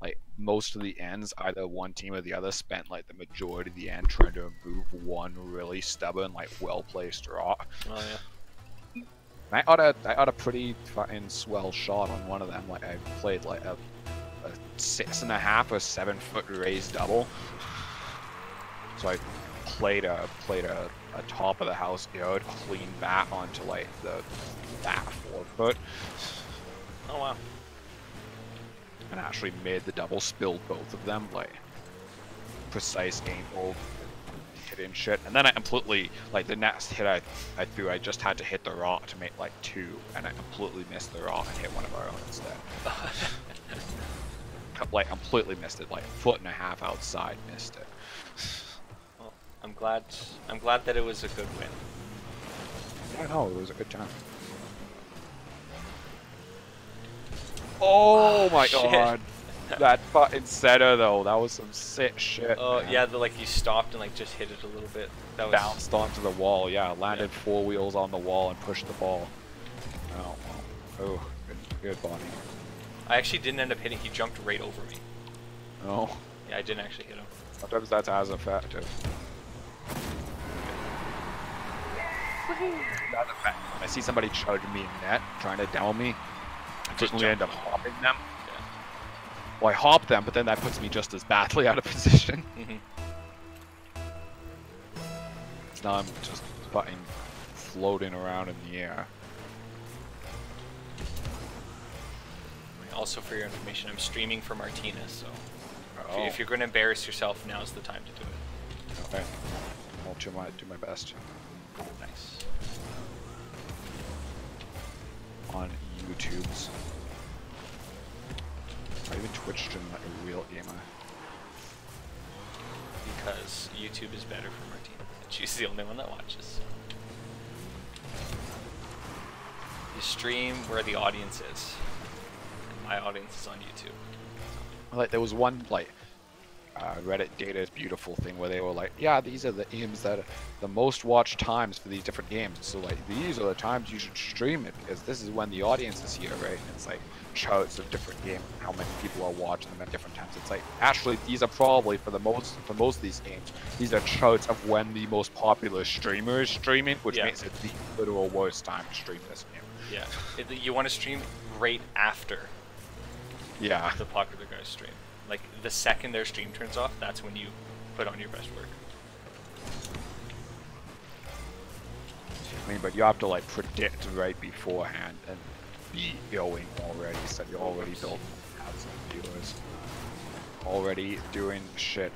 like most of the ends, either one team or the other spent like the majority of the end trying to move one really stubborn, like well placed raw. Oh yeah. I got a pretty fucking swell shot on one of them. Like I played like a 6.5 or 7 foot raised double. So I played a top of the house yard clean bat onto like the back 4 foot. Oh wow. And actually made the double, spilled both of them, like precise game ball hitting shit. And then I completely, like the next hit I threw, I just had to hit the rock to make like 2, and I completely missed the rock and hit one of our own instead. Like completely missed it, like 1.5 foot outside, missed it. Well, I'm glad that it was a good win. I know, it was a good time. Oh my god. That fucking setter though, that was some sick shit. Oh man. yeah, like you stopped and like just hit it a little bit. That was Bounced onto the wall, yeah, landed 4 wheels on the wall and pushed the ball. Oh, well. Oh, good Bonnie. I actually didn't end up hitting. He jumped right over me. Oh. Yeah, I didn't actually hit him. Sometimes that's as effective. That's effective. When I see somebody charging me in net, trying to demo me, I frequently end up hopping them. Yeah. Well, I hop them, but then that puts me just as badly out of position. So now I'm just fucking floating around in the air. Also, for your information, I'm streaming for Martinez, so Oh. if you're going to embarrass yourself, now's the time to do it. Okay. I'll do my best. Nice. On YouTube's. I even Twitch stream like a real gamer. Because YouTube is better for Martinez. She's the only one that watches. You stream where the audience is. And my audience is on YouTube. Like there was one like Reddit data is beautiful thing where they were like, yeah, these are the games that are the most watched times for these different games. So like these are the times you should stream it because this is when the audience is here, right? And it's like charts of different games, how many people are watching them at different times. It's like actually these are probably for most of these games, these are charts of when the most popular streamer is streaming, which makes it the literal worst time to stream this game. Yeah, you want to stream right after. Yeah. The popular guys stream. Like the second their stream turns off, that's when you put on your best work. I mean, but you have to like predict right beforehand and be going already, so you're already building, have some viewers, already doing shit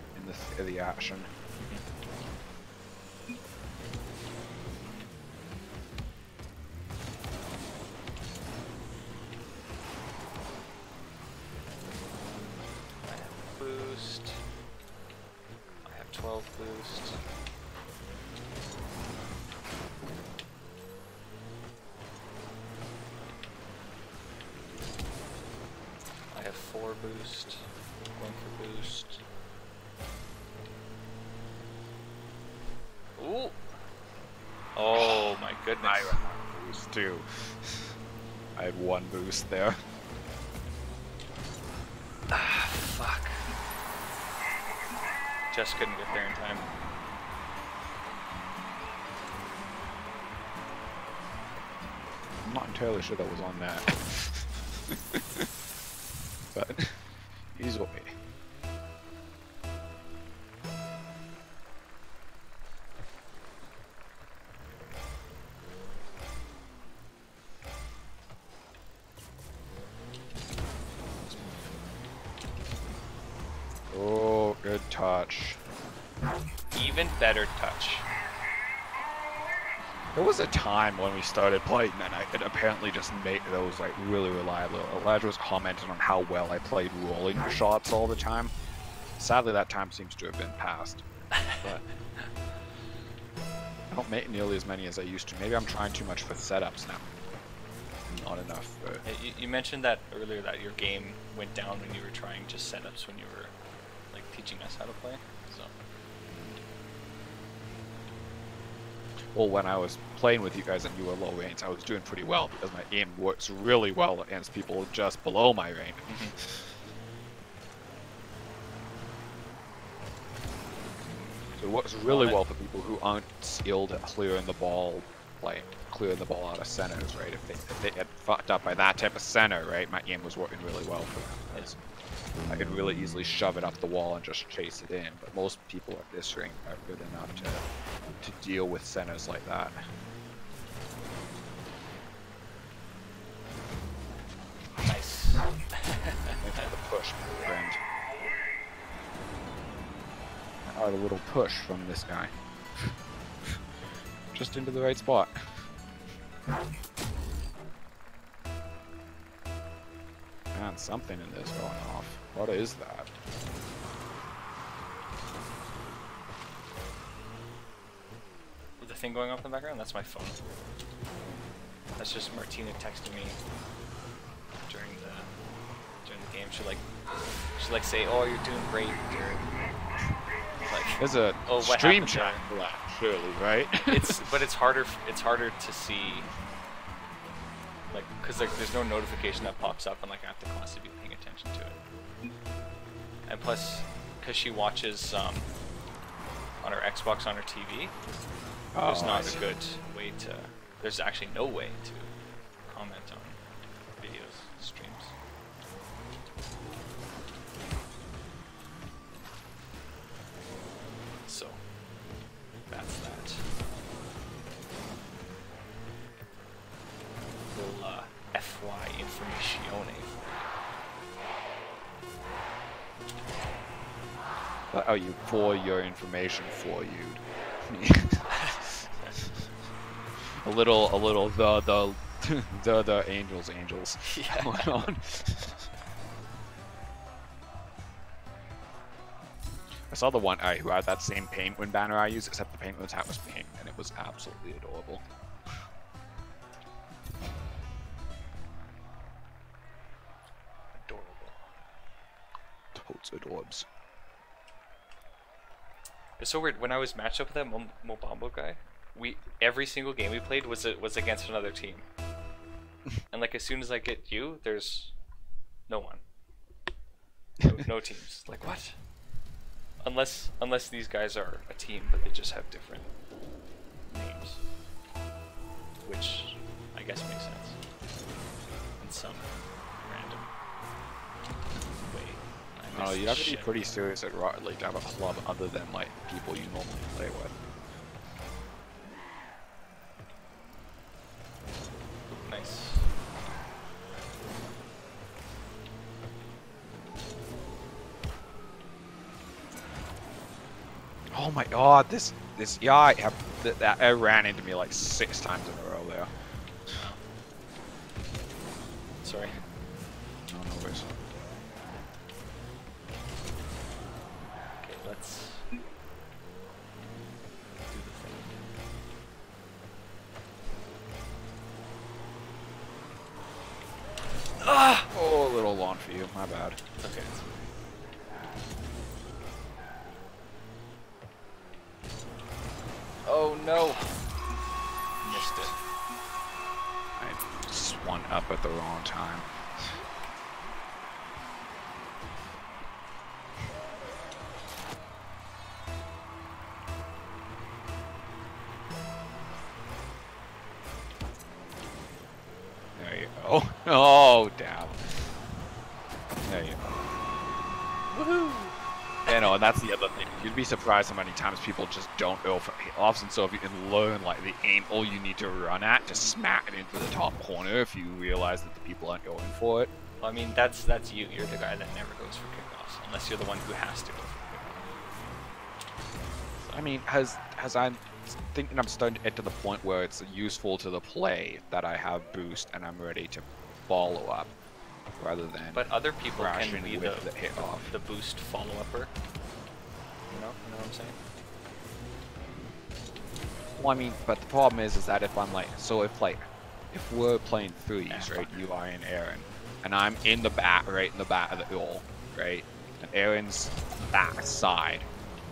in the action. Boost. I have 12 boost. I have 4 boost. 1 for boost. Ooh! Oh my goodness. I had boost too. I had 1 boost there. Ah, fuck. Just couldn't get there in time. I'm not entirely sure that was on that. But he's okay. Oh, good touch. Even better touch. There was a time when we started playing and I could apparently just make those like really reliable. Elijah was commenting on how well I played rolling shots all the time. Sadly, that time seems to have been past. But I don't make nearly as many as I used to. Maybe I'm trying too much for setups now. Not enough. But You mentioned that earlier that your game went down when you were trying just setups when you were teaching us how to play. So well, when I was playing with you guys and you were low range, I was doing pretty well because my aim works really well against people just below my range. So it works really well for people who aren't skilled at clearing the ball, like clearing the ball out of centers, right? If they get fucked up by that type of center, right, my aim was working really well for them. Because I could really easily shove it up the wall and just chase it in. But most people at this ring are good enough to deal with centers like that. Nice. Thanks for the push, my friend. A little push from this guy. Just into the right spot. Man, something in this going off. What is that? The thing going off in the background? That's my phone. That's just Martina texting me during the game. She'll like say, "Oh, you're doing great." Like, there's a stream chat for that, surely, right? But it's harder to see, like, because like there's no notification that pops up, and like I have to constantly be paying attention to it. And plus, because she watches on her Xbox on her TV, there's not a good way to. There's actually no way to comment on videos, streams. So that's that. Little FY informatione. Oh, you for your information for you. a little the angels Yeah. going on. I saw the one who had that same Penguin banner I used, except the Penguin's hat was pink, and it was absolutely adorable. Adorable. Totes adorbs. It's so weird. When I was matched up with that Mobambo guy, every single game we played was against another team. And like as soon as I get you, there's no one. No teams. Like what? Unless these guys are a team, but they just have different names, which I guess makes sense in some random way. Oh, you have to be pretty serious at Rocket League to have a club other than like people you normally play with. Nice. Oh my god, this yeah, that ran into me like 6 times in a row there. Sorry. No worries. Okay, let's do the thing. Ah! Oh, a little long for you, my bad. It's okay. Oh no! Missed it. I swung up at the wrong time. There you go. Oh, damn. There you go. Woohoo! You know, and that's the other thing. You'd be surprised how many times people just don't go for often. So if you can learn like the aim, all you need to run at, just smack it into the top corner if you realize that the people aren't going for it. Well, I mean, that's you. You're the guy that never goes for kickoffs, unless you're the one who has to go for kickoffs. So. I mean, has I'm thinking I'm starting to get to the point where it's useful to the play that I have boost and I'm ready to follow up. Rather than but other people can be the hit off. The boost follow-upper. You know what I'm saying? Well, I mean, but the problem is that if I'm like, so if we're playing threes, right? You are and Aaron, and I'm in the back, right in the back of the goal, right? And Aaron's back side,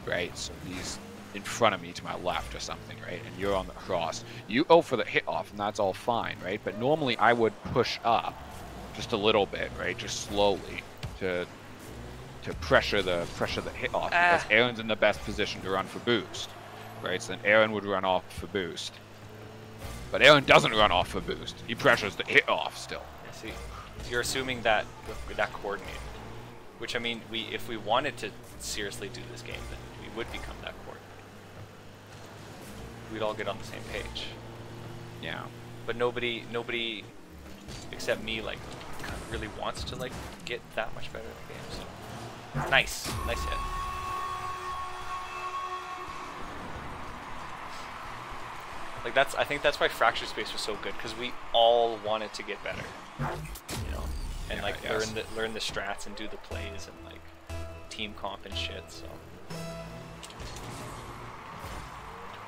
right? So he's in front of me to my left or something, right? And you're on the cross. You go for the hit off, and that's all fine, right? But normally I would push up just a little bit, right? Just slowly to pressure the hit off because Aaron's in the best position to run for boost, right? So then Aaron would run off for boost. But Aaron doesn't run off for boost. He pressures the hit off still. Yeah, see, you're assuming that that coordinated. Which, I mean, if we wanted to seriously do this game, then we would become that coordinated. We'd all get on the same page. Yeah. But nobody except me, like, kind of really wants to, like, get that much better at the game, so. Nice hit. Like, I think that's why Fracture Space was so good, because we all wanted to get better, you know, and yeah, like learn the strats and do the plays and like team comp and shit. So you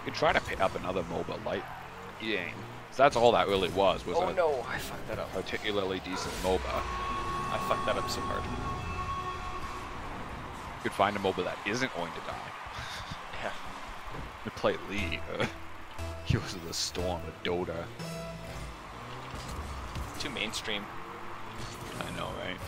could try to pick up another MOBA light game. So that's all that really was oh no, I fucked that up. Particularly decent MOBA. I fucked that up so hard. You could find a MOBA that isn't going to die. Yeah. You play League. Heroes of the Storm, a Dota. Too mainstream. I know, right?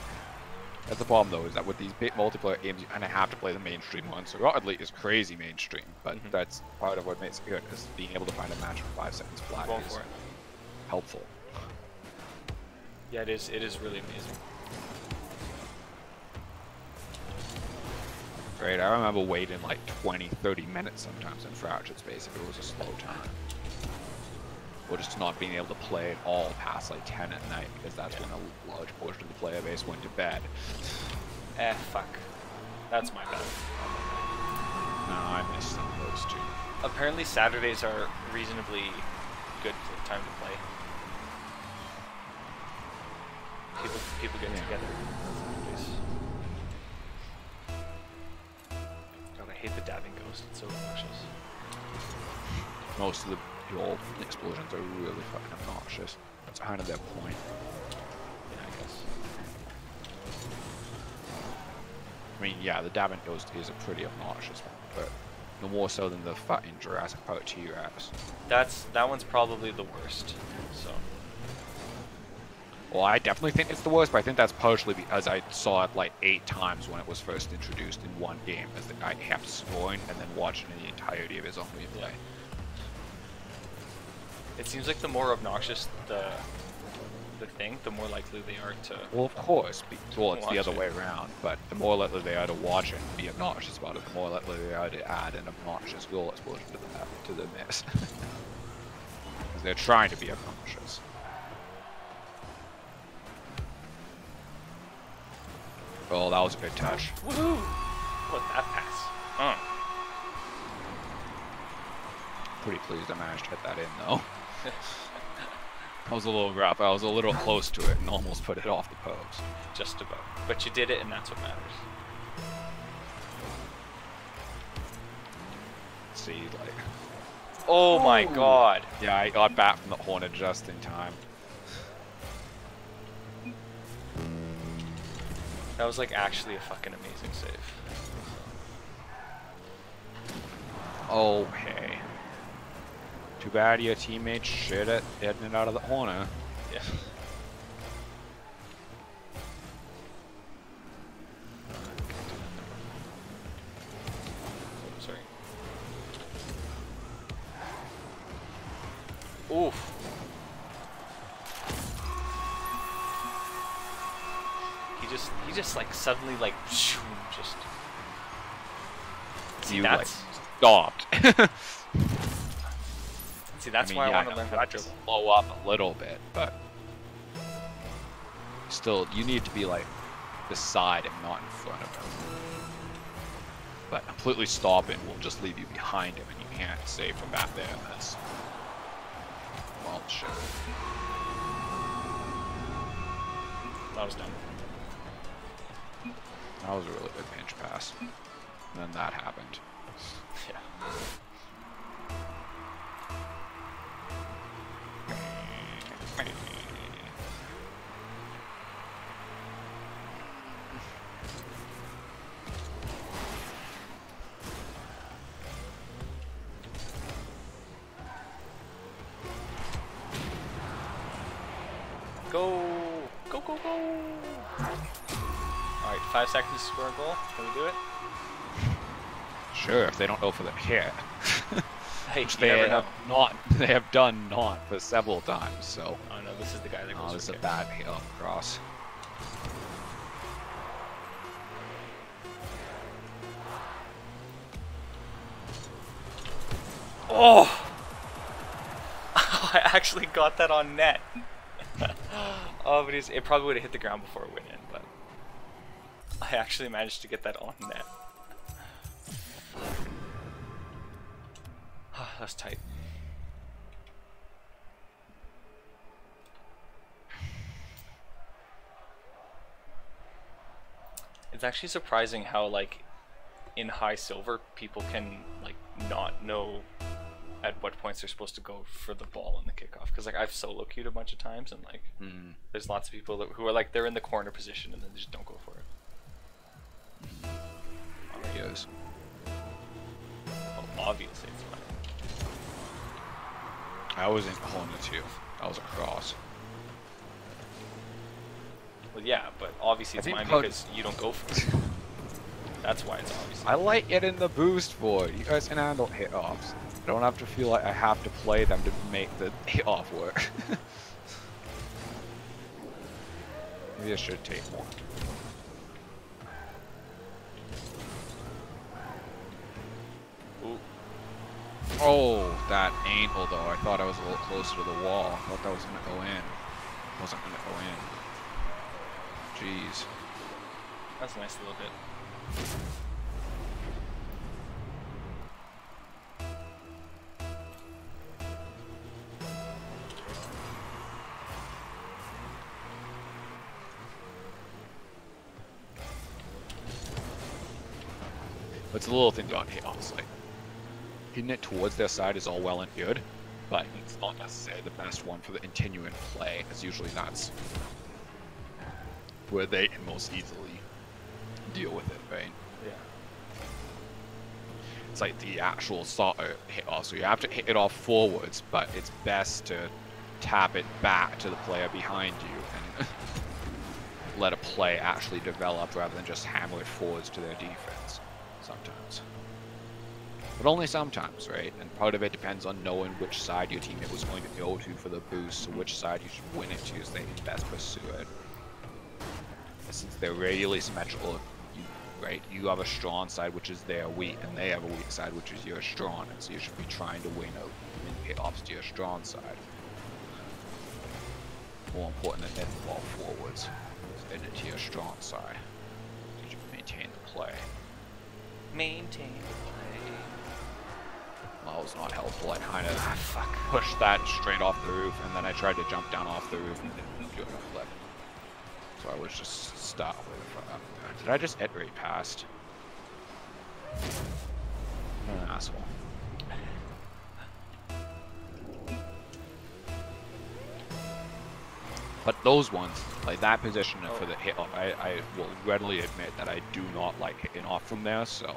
That's the problem, though, is that with these big multiplayer games, you kind of have to play the mainstream ones. So Rocket League is crazy mainstream, but that's part of what makes it good, is being able to find a match for 5 seconds flat Going is for it. helpful. Yeah, it is really amazing. Right, I remember waiting like 20, 30 minutes sometimes in Fractured Space if it was a slow time. Or just not being able to play at all past like 10 at night, because that's when a large portion of the player base went to bed. Fuck. That's my bad. No, I missed some of those too. Apparently Saturdays are reasonably good time to play. People get together. God, I hate the dabbing ghost. It's so obnoxious. Most of the old explosions are really fucking obnoxious. That's kind of their point. Yeah, I guess. I mean, yeah, the dabbing ghost is a pretty obnoxious one, but no more so than the fucking Jurassic Park T-Rex. That one's probably the worst. So. Well, I definitely think it's the worst, but I think that's partially because I saw it like 8 times when it was first introduced in one game, as the guy kept scoring and then watching the entirety of his own replay. It seems like the more obnoxious the thing, the more likely they are to. Well, of course. Well, it's the other way around, but the more likely they are to watch it and be obnoxious about it, the more likely they are to add an obnoxious goal explosion to the mess. Because they're trying to be obnoxious. Oh, that was a good touch. Woohoo! What that pass? Pretty pleased I managed to hit that in, though. That was a little rough. I was a little close to it and almost put it off the post. Just about. But you did it, and that's what matters. See, like... Oh my god! Yeah, I got back from the Hornet just in time. That was like actually a fucking amazing save. Oh, hey. Too bad your teammates shit at getting it out of the corner. Yeah. Sorry. Oof. He just like suddenly like just. See, you that's like stopped. See, that's why I want to learn how to dribble. Slow up a little bit, but still, you need to be like beside him, not in front of him. But completely stopping will just leave you behind him, and you can't save from back there. That's well, shit. That was dumb. That was a really good pinch pass. And then that happened. Yeah. Go! Go, go, go! Alright, 5 seconds to score a goal. Can we do it? Sure, if they don't go for the hit. Hey, Which you they never know. have not. They have done not for several times. So. Oh no, this is the guy that goes Oh, for this is a kick. bad hit up cross. Oh! I actually got that on net. Oh, but it probably would have hit the ground before it went in, but I actually managed to get that on net. That's tight. It's actually surprising how, like, in high silver, people can, like, not know at what points they're supposed to go for the ball in the kickoff. Because, like, I've solo queued a bunch of times, and, like, there's lots of people who are, like, they're in the corner position, and then they just don't go for it. Oh, he is. Well, obviously it's fine. I was in corner too. That was a cross. Well, yeah, but obviously I it's think mine pro- because you don't go for it. That's why it's obvious. I like getting the boost for it. You guys can handle hit offs. I don't have to feel like I have to play them to make the hit off work. Maybe I should take one. Ooh. Oh, that angle though. I thought I was a little closer to the wall. I thought that was gonna go in. It wasn't gonna go in. Jeez. That's a nice little bit. It's a little thing about hit offs, like hitting it towards their side is all well and good, but it's not necessarily the best one for the continuing play, as usually that's where they can most easily deal with it, right? Yeah. It's like the actual hit off, so you have to hit it off forwards, but it's best to tap it back to the player behind you and let a play actually develop rather than just hammer it forwards to their defense sometimes. But only sometimes, right? And part of it depends on knowing which side your teammate was going to go to for the boost, so which side you should win it to so they can best pursue it. And since they're radially symmetrical, right? You have a strong side, which is their weak, and they have a weak side, which is your strong, and so you should be trying to win hit offs to your strong side. More important than hitting the ball forwards, is hitting it to your strong side. You should maintain the play. Maintain the play. Well, that was not helpful. I kind of pushed that straight off the roof, and then I tried to jump down off the roof and didn't do a flip. So I was just stuck with it. Did I just hit right past? What an asshole. But those ones, like that position for the hit off, I will readily admit that I do not like hitting off from there, so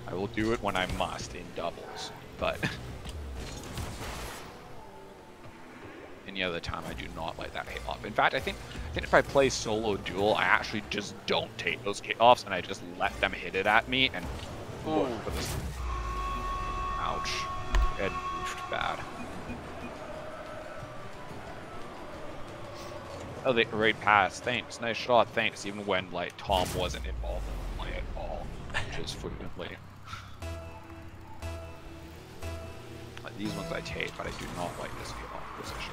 I will do it when I must in doubles, but any other time I do not like that hit off. In fact, I think if I play solo duel, I actually just don't take those hit offs and I just let them hit it at me and look for this. Ouch. It moved bad. Oh, they right pass. Thanks. Nice shot. Thanks. Even when like Tom wasn't involved in the play at all, which is frequently. Like, these ones I take, but I do not like this hit off position.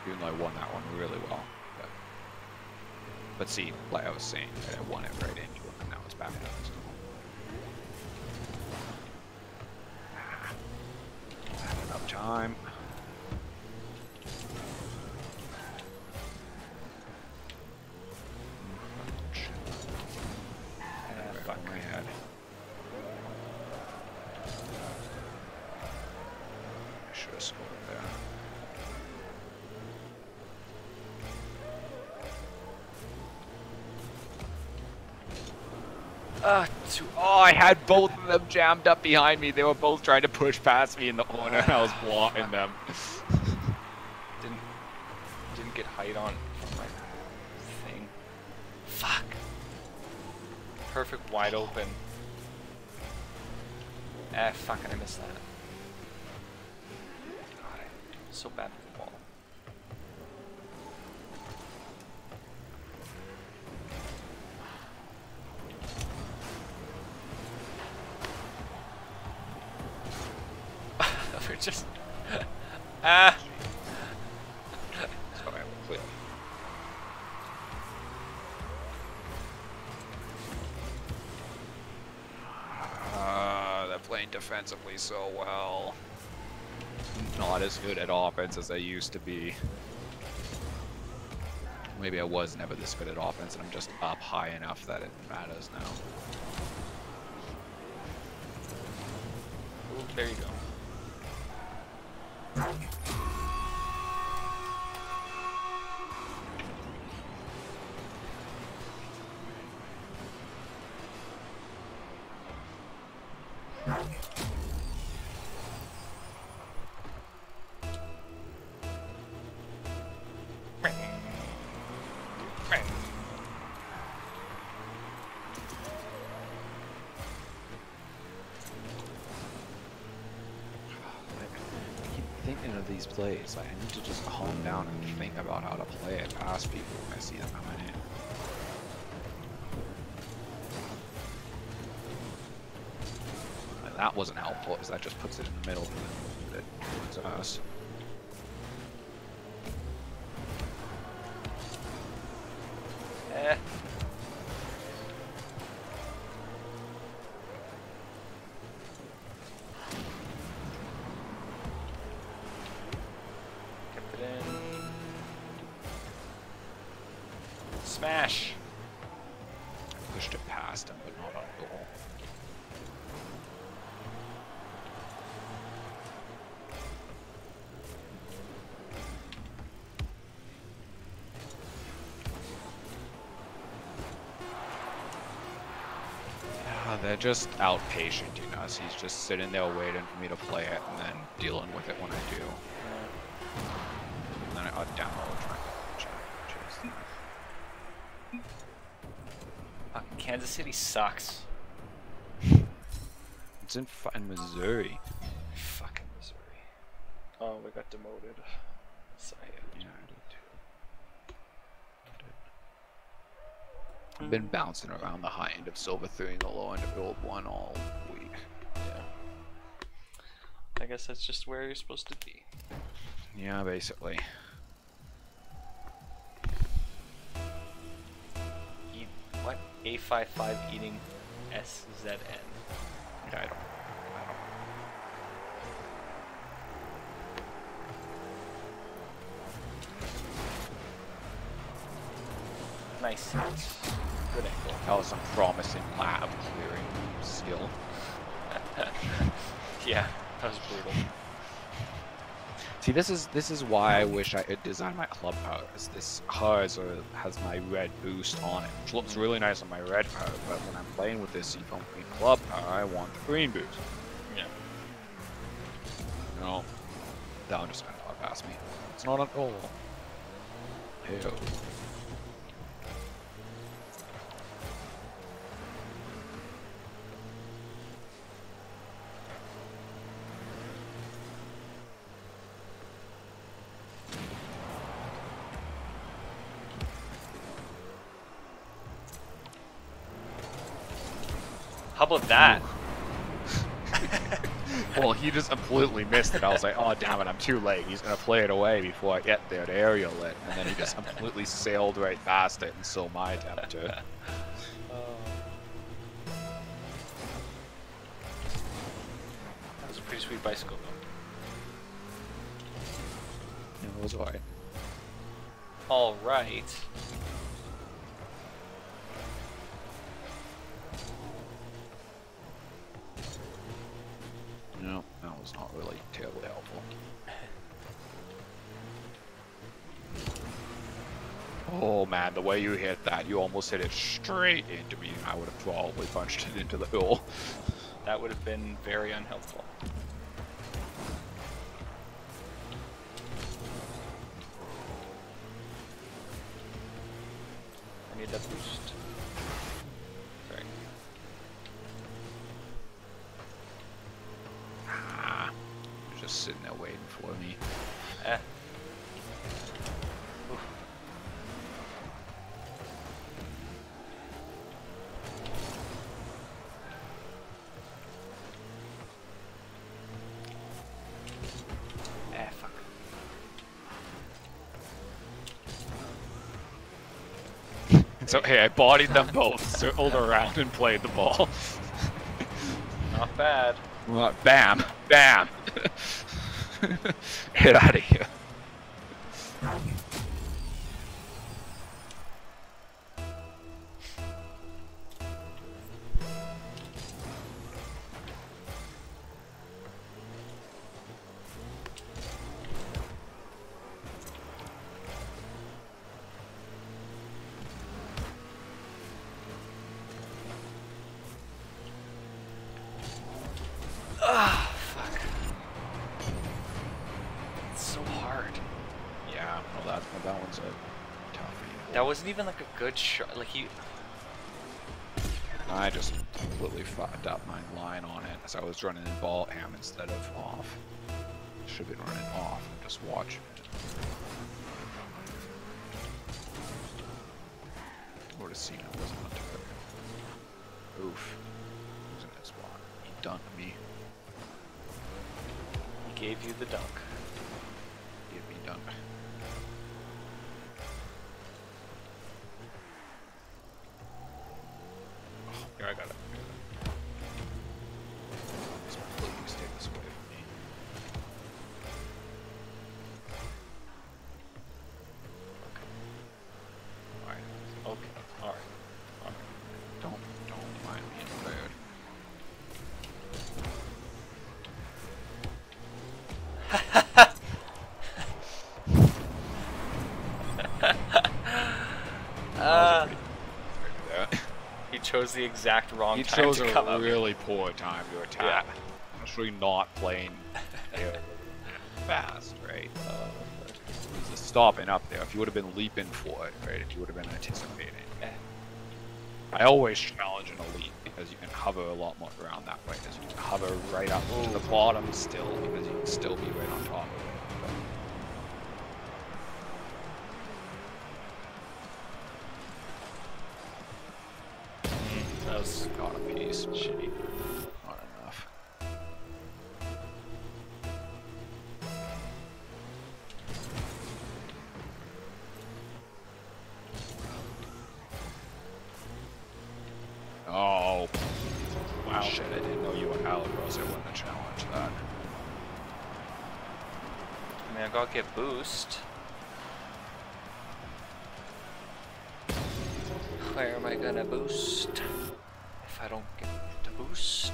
Even though I won that one really well. But see, like I was saying, I won it right into it, and now it's back down. So. I have enough time. Fuck my head. I should have scored there. Oh, I had both of them jammed up behind me. They were both trying to push past me in the corner, and I was blocking them. Didn't get height on from my thing. Fuck. Perfect wide open. Ah, fucking I missed that. God, I'm so bad with the ball. We're just... ah! Sorry, I'm clear. They're playing defensively so well. Not as good at offense as I used to be. Maybe I was never this good at offense, and I'm just up high enough that it matters now. Ooh, there you go. Thinking of these plays, like, I need to just calm down and think about how to play it past people when I see them coming in. Like, that wasn't helpful, because that just puts it in the middle and it puts us. Eh. Smash! I pushed it past him, but not on goal. Yeah, they're just out-patienting us. He's just sitting there waiting for me to play it and then dealing with it when I do. And then I down low trying to chase them. Fucking Kansas City sucks. It's in fucking Missouri. Fucking Missouri. Oh, we got demoted. Sorry. Yeah, I did too. I've been bouncing around the high end of Silver 3 and the low end of Gold 1 all week. Yeah. I guess that's just where you're supposed to be. Yeah, basically. What? A55 eating SZN. Yeah, I don't. Nice hit. Good angle. That was some promising lab clearing skill. Yeah, that was brutal. See, this is why I wish I could design my club powers. This card has my red boost on it, which looks really nice on my red power, but when I'm playing with this Seafoam Green club power, I want the green boost. Yeah. No. That one just kind of past me. It's not an goal. Ew. How about that? Well, he just completely missed it. I was like, oh, damn it, I'm too late. He's going to play it away before I get there to aerial it. And then he just completely sailed right past it, and so my attempt to. That was a pretty sweet bicycle, though. It was alright. Alright. No, that was not really terribly helpful. Oh Oh man, the way you hit that, you almost hit it straight into me. I would have probably punched it into the hole. That would have been very unhelpful. I need that boost. Sorry. Ah, you're just sitting there waiting for me. Eh. So hey, I bodied them both, circled around and played the ball. Not bad. Bam! Bam! Get out of here. Ah, fuck. It's so hard. Yeah, well that one's a toughie. That wasn't even like a good shot. Like he. I just completely fucked up my line on it as I was running in ball ham instead of off. Should have been running off and just watching it. Would have seen it wasn't on target. Oof. Who's in that spot? He dunked me. He gave you the dunk. Give me dunk. Oh, here, I got it. Please take this away from me. Alright. Okay. Alright. Alright. Don't mind me in bad. He chose the exact wrong He time chose to come a up. really poor time to attack. Actually, not playing fast, right? He's just stopping up there. If you would have been leaping for it, right? If you would have been anticipating. I always challenge an elite because you can hover a lot more around that way. Because you can hover right up to the bottom still, because you can still be right on top of it. That was Got a piece. shitty. Not enough. Oh. Wow. Shit, I didn't know you were out, or else I wouldn't have challenged that. I mean, I gotta get boost. Where am I gonna boost? If I don't get the boost.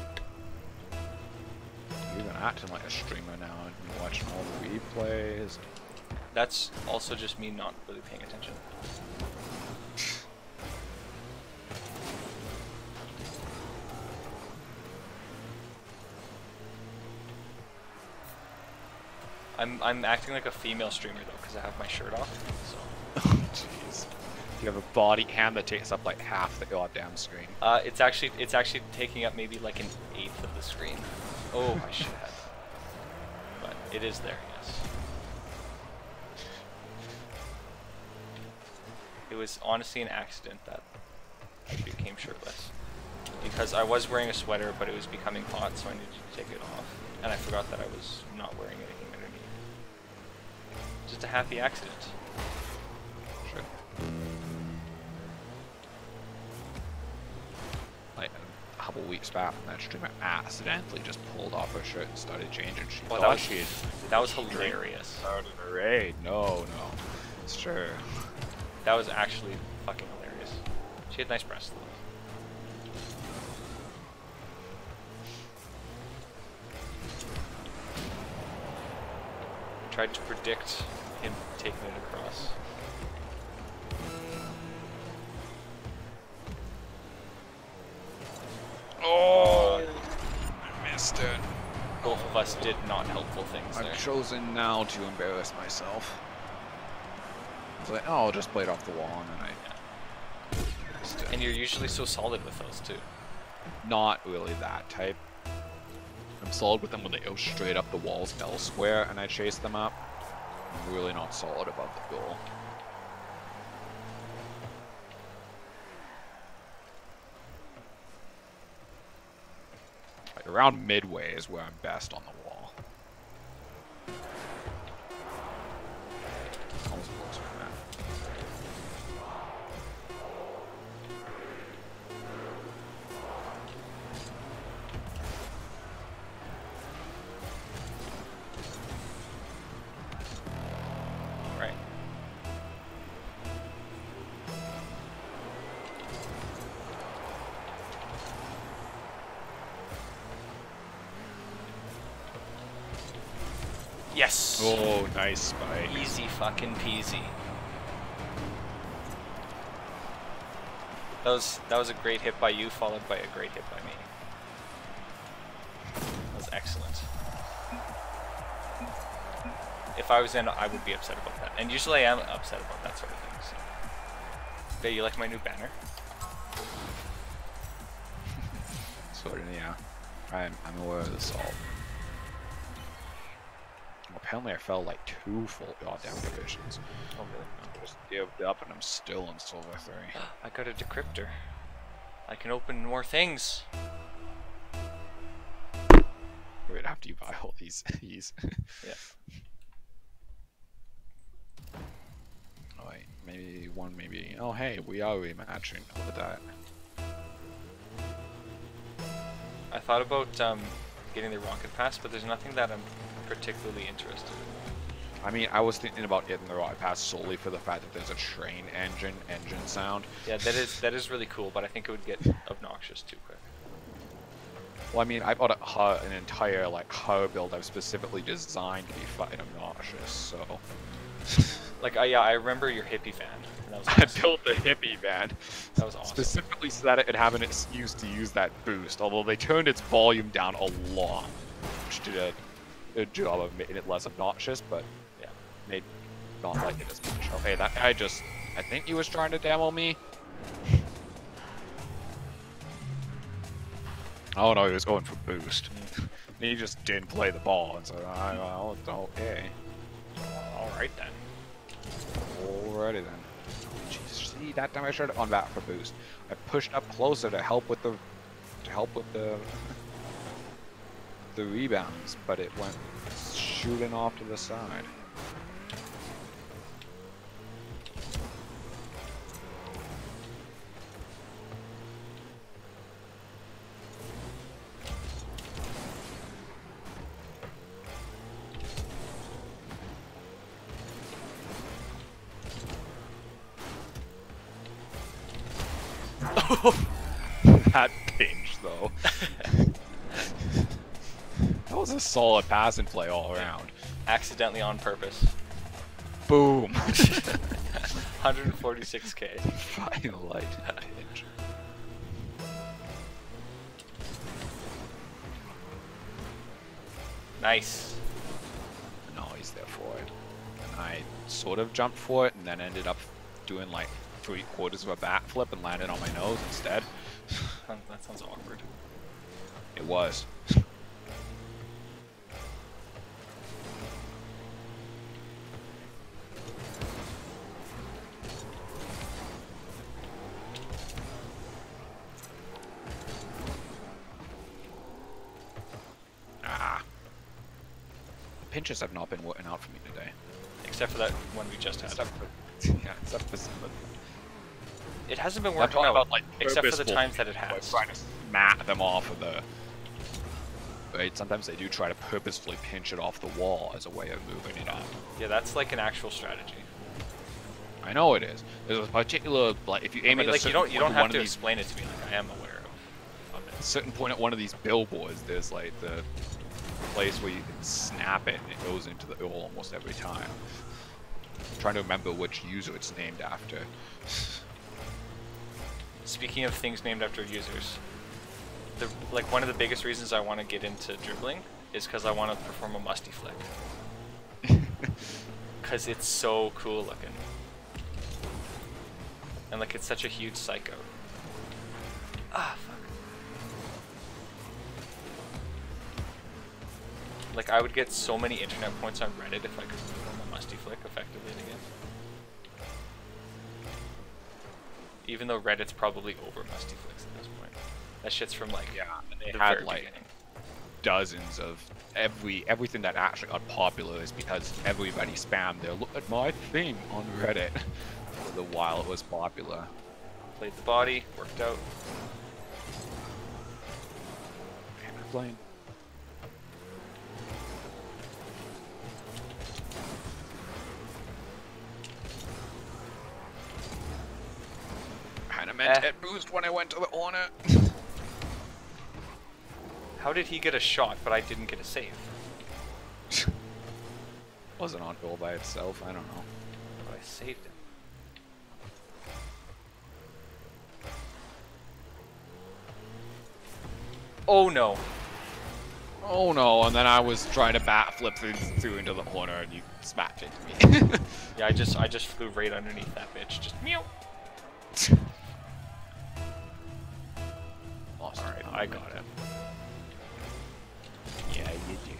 You're even acting like a streamer now and you're watching all the replays. That's also just me not really paying attention. I'm acting like a female streamer though, because I have my shirt off. So. Oh, jeez. You have a body hand that takes up like half the goddamn screen. It's actually taking up maybe like an eighth of the screen. Oh, I should have. But it is there, yes. It was honestly an accident that I became shirtless. Because I was wearing a sweater, but it was becoming hot, so I needed to take it off. And I forgot that I was not wearing anything underneath. Just a happy accident. Sure. Like a couple weeks back, that streamer accidentally just pulled off her shirt and started changing. She Well, thought that was hilarious. Started a raid. No, it's true. That was actually fucking hilarious. She had nice breasts though. I tried to predict him taking it across. of us did not helpful things there. I've chosen now to embarrass myself. It's like, oh, I'll just play it off the wall, and then And you're usually so solid with those too. Not really that type. I'm solid with them when they go straight up the walls elsewhere, and I chase them up. I'm really not solid above the goal. Like around midway is where I'm best on the wall. Almost closer than that. Right. Yes. Oh, nice spike. Easy fucking peasy. That was a great hit by you, followed by a great hit by me. That was excellent. If I was in, I would be upset about that. And usually I am upset about that sort of thing. So. Hey, you like my new banner? Sort of, yeah. I'm aware of the salt. Apparently I fell like 2 full goddamn divisions. Oh, really? I just gave up and I'm still in silver 3. I got a decryptor. I can open more things. Wait, after you buy all these keys. Yeah. Oh, wait, maybe one, maybe. Oh, hey, we are rematching. Look at that. I thought about getting the rocket pass, but there's nothing that I'm particularly interested in. I mean, I was thinking about getting the rocket pass solely for the fact that there's a train engine sound. Yeah, that is really cool, but I think it would get obnoxious too quick. Well, I mean, I bought an entire like car build I've specifically designed to be fucking obnoxious. So, like, yeah, I remember your hippie van. And that was I awesome. built the hippie van That was awesome. specifically so that it would have an excuse to use that boost. Although they turned its volume down a lot, which did a good job of making it less obnoxious, but Yeah. made not like it as much. Okay, that guy just, I think he was trying to demo me. Oh no, he was going for boost. He just didn't play the ball, and so well, it's okay. Alright then. Alrighty then. Jeez, see, that time I should have on back for boost. I pushed up closer to help with the the rebounds, but it went shooting off to the side. That pinch though. That was a solid pass and play all around. Accidentally on purpose. Boom. 146k. Fucking light pinch. Nice. No, he's there for it. And I sort of jumped for it and then ended up doing like 3/4 of a backflip and landed on my nose instead. That sounds awkward. It was. Ah. The pinches have not been working out for me today. Except for that one we just had. Except for, yeah, except for some of It hasn't been I'm working talking out, about like except for the purposeful times that it people, like, has. trying to smack them off of the. Right, sometimes they do try to purposefully pinch it off the wall as a way of moving it up. Yeah, that's like an actual strategy. I know it is. There's a particular like if you aim I mean, at a like certain you don't point have one to of these explain it to me. Like I am aware of it. certain point at one of these billboards, there's like the place where you can snap it and it goes into the goal almost every time. I'm trying to remember which user it's named after. Speaking of things named after users, like one of the biggest reasons I want to get into dribbling is because I want to perform a musty flick. Because it's so cool looking. And like, it's such a huge psycho. Ah, fuck. Like, I would get so many internet points on Reddit if I could perform a musty flick effectively again. Even though Reddit's probably over musty flicks at this point. That shit's from like, and they the had very like beginning. dozens of everything that actually got popular is because everybody spammed their "look at my thing" on Reddit for the while it was popular. Played the body, worked out. Playing. Kinda meant it boost when I went to the corner. How did he get a shot, but I didn't get a save? Wasn't on goal by itself, I don't know. But I saved him. Oh no. Oh no, and then I was trying to bat flip through into the corner and you smacked into me. Yeah, I just flew right underneath that bitch. Just meow. Lost. Alright, I got it. Yeah, you do.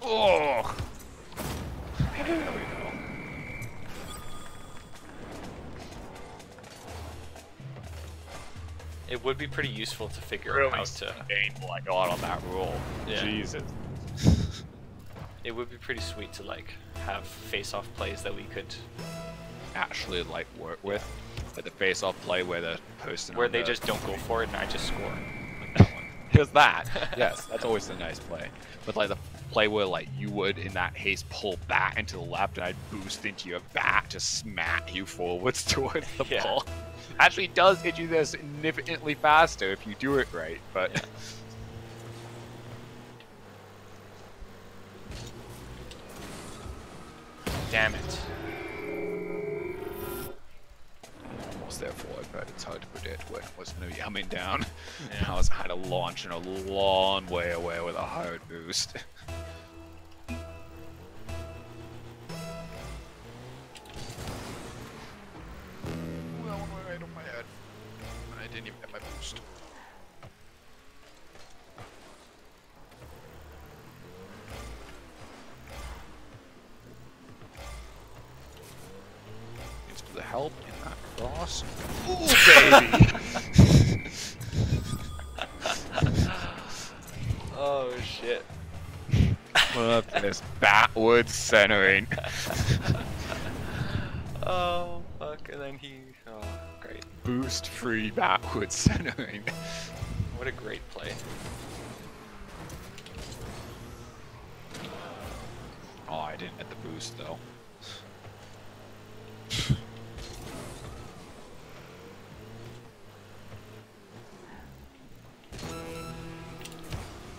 Oh! There we go. It would be pretty useful to figure Really out how to... painful I got on that roll. Yeah. Jesus. It would be pretty sweet to like have face-off plays that we could... Actually, like, work with. Like the face-off play where the person where on they the... just don't go for it and I just score. Like that one. Here's that. Yes, that's always a nice play. But like the play where like you would in that haste pull back into the left and I'd boost into your back to smack you forwards towards the Yeah. ball. Actually does hit you there significantly faster if you do it right, but Yeah. Damn it. almost there for it, but it's hard to predict when it was going to be coming down. Yeah. I was kind of launching a long way away with a hard boost. Well, right on my head. I didn't even get my boost. Thanks for the help in that cross. Ooh, baby! Oh shit. Look at this backward centering. Oh fuck, and then he... Oh, great. Boost free backward centering. What a great play. Oh, I didn't get the boost though.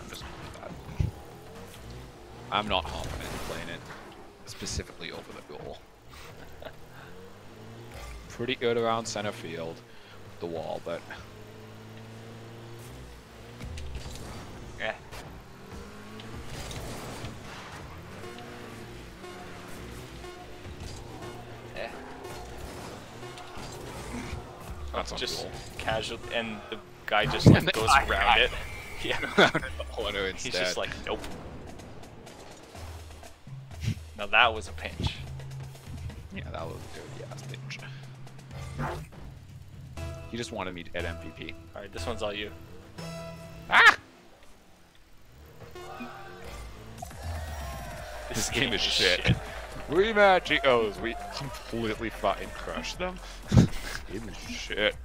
I'm just that. I'm not confident in playing it specifically over the goal. Pretty good around center field with the wall, but Yeah. Eh. that's on Just goal. casual, and the guy just like goes around it. Yeah. The corner He's instead. just like, nope. Now that was a pinch. Yeah, that was good. Yeah, pinch. He just wanted me to hit MVP. Alright, this one's all you. Ah! This game is shit. Rematch Eos, we completely fucking crushed them. This game is shit.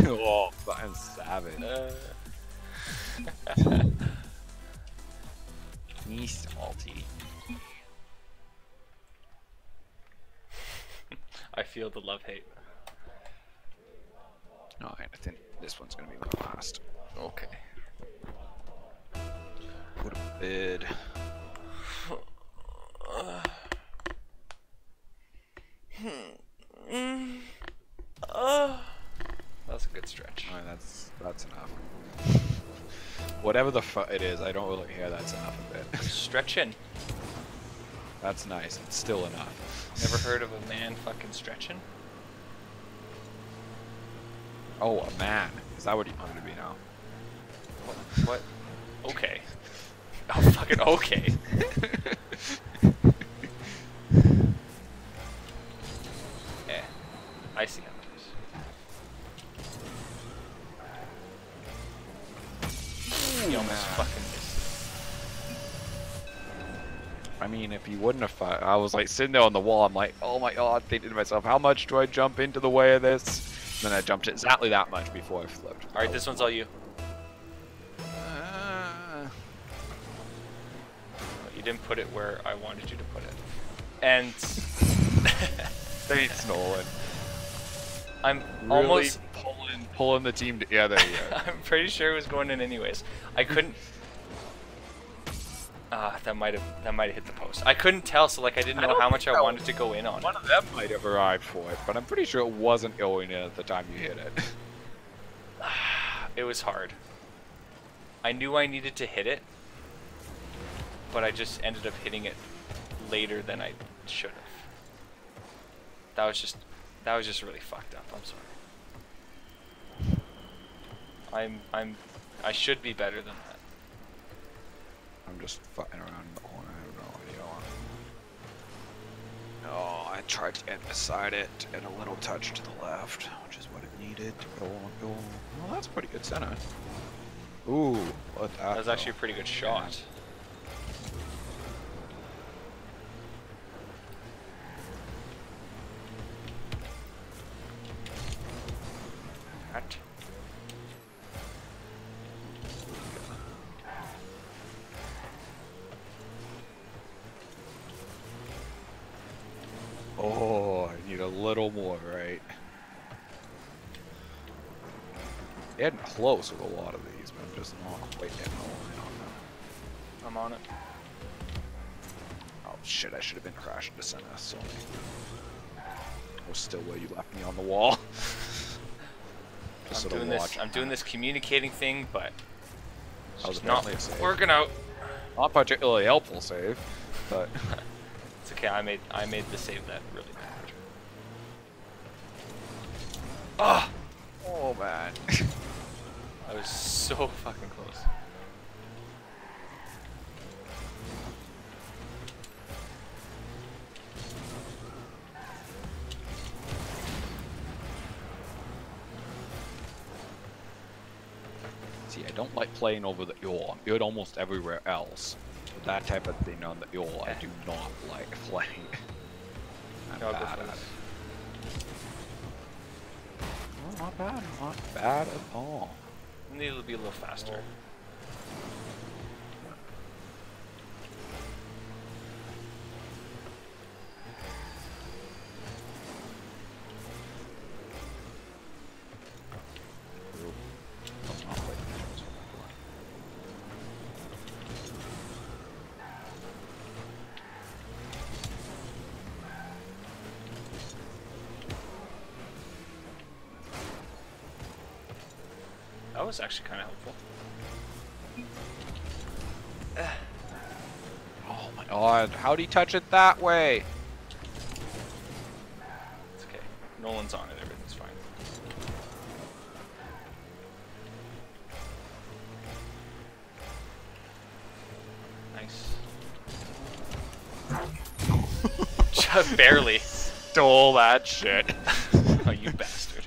Oh, fucking savage. He's salty. I feel the love-hate. Alright, I think this one's gonna be my last. Okay. What a bid. That's a good stretch. stretch. Alright, that's enough. Whatever the fuck it is, I don't really care. That's enough of it. Stretching. That's nice. It's still enough. Never heard of a man fucking stretching? Oh, a man. Is that what you want me to be now? What? Okay. Oh, fucking okay. Yeah, I see how it is. You almost fucking missed. I mean, if he wouldn't have fired, I was like sitting there on the wall. I'm like, oh my god, thinking to myself, how much do I jump into the way of this? And then I jumped exactly that much before I flipped. Alright, this one's all you. You didn't put it where I wanted you to put it. And Thanks, Nolan. I'm Really almost pulling the team together here. I'm pretty sure it was going in anyways. I couldn't. That might have hit the post. I couldn't tell, so like I didn't know how much I wanted to go in on. One of them might have arrived for it, but I'm pretty sure it wasn't going in at the time you hit it. It was hard. I knew I needed to hit it, but I just ended up hitting it later than I should have. That was just really fucked up. I'm sorry. I should be better than that. I'm just fucking around in the corner. I have no idea. Oh, I tried to get beside it and a little touch to the left, which is what it needed to go on goal. Well, that's a pretty good center. Ooh, what that? That was actually a pretty good shot. That. Oh, I need a little more, right? Getting close with a lot of these, but I'm just not quite getting all in on them. I'm on it. Oh shit, I should have been crashing to center, so I was still where you left me on the wall. Just I'm doing this communicating thing, but it's not working out. Not particularly helpful save, but It's okay. I made the save that really mattered. Ah! oh man. I was so fucking close. See, I don't like playing over the yaw. I'm good almost everywhere else. But that type of thing on the yaw, I do not like playing. I'm I'll go bad for at this. it. Well, not bad. Not bad at all. Need to be a little faster. That's not quite the difference what I'm doing. That was actually kind of helpful. Oh my god, how'd he touch it that way? It's okay. Nolan's on it. Everything's fine. Nice. Just barely. Stole that shit. Oh, you bastard.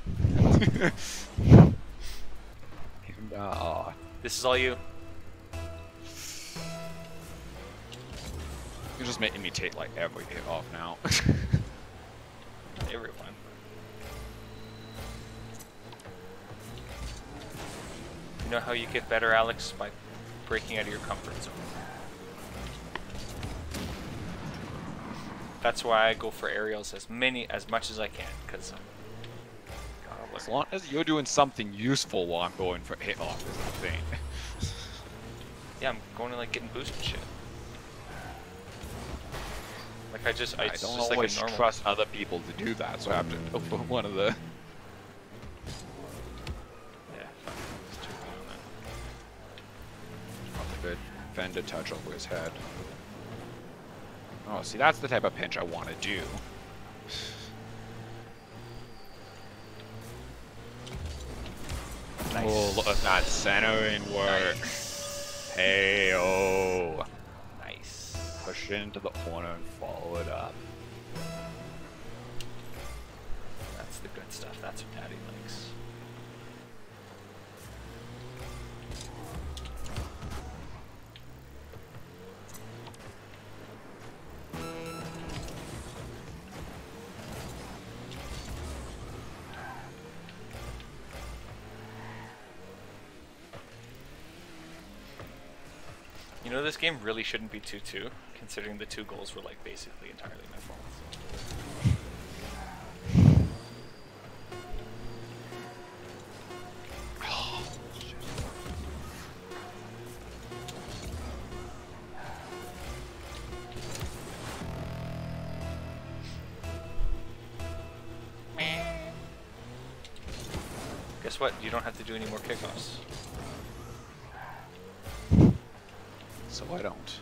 This is all you. You're just making me take like every hit off now. Everyone. You know how you get better, Alex? By breaking out of your comfort zone. That's why I go for aerials as much as I can, because As long as you're doing something useful while I'm going for hit off is the thing. yeah, I'm going to like getting boosted shit. Like I don't just always like a normal. trust other people to do that, so I have to go for one of the. defend a touch over his head. Oh, see, that's the type of pinch I want to do. Nice. Oh, look at that centering work. Nice. Hey, oh. Nice. Push it into the corner and follow it up. That's the good stuff. That's what Daddy likes. You know, this game really shouldn't be 2-2, considering the 2 goals were like basically entirely my fault. Guess what? You don't have to do any more kickoffs. So I don't.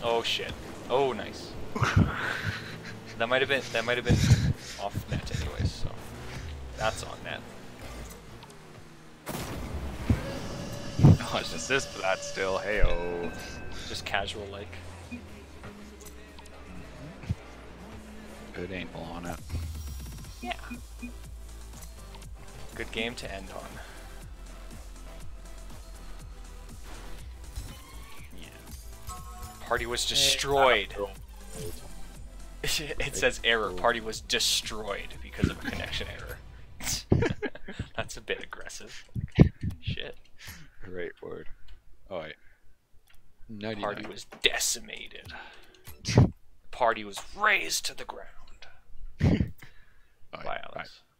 Oh shit. Oh nice. that might have been off net anyways, so that's on net. Oh, it's assist for that still. Hey-oh. Just casual like. It ain't on it. Yeah. Good game to end on. Yeah. Party was destroyed. It says error. Party was destroyed because of a connection error. That's a bit aggressive. Shit. Great word. Alright. Party was decimated. Party was razed to the ground. Bye, Alex. Bye.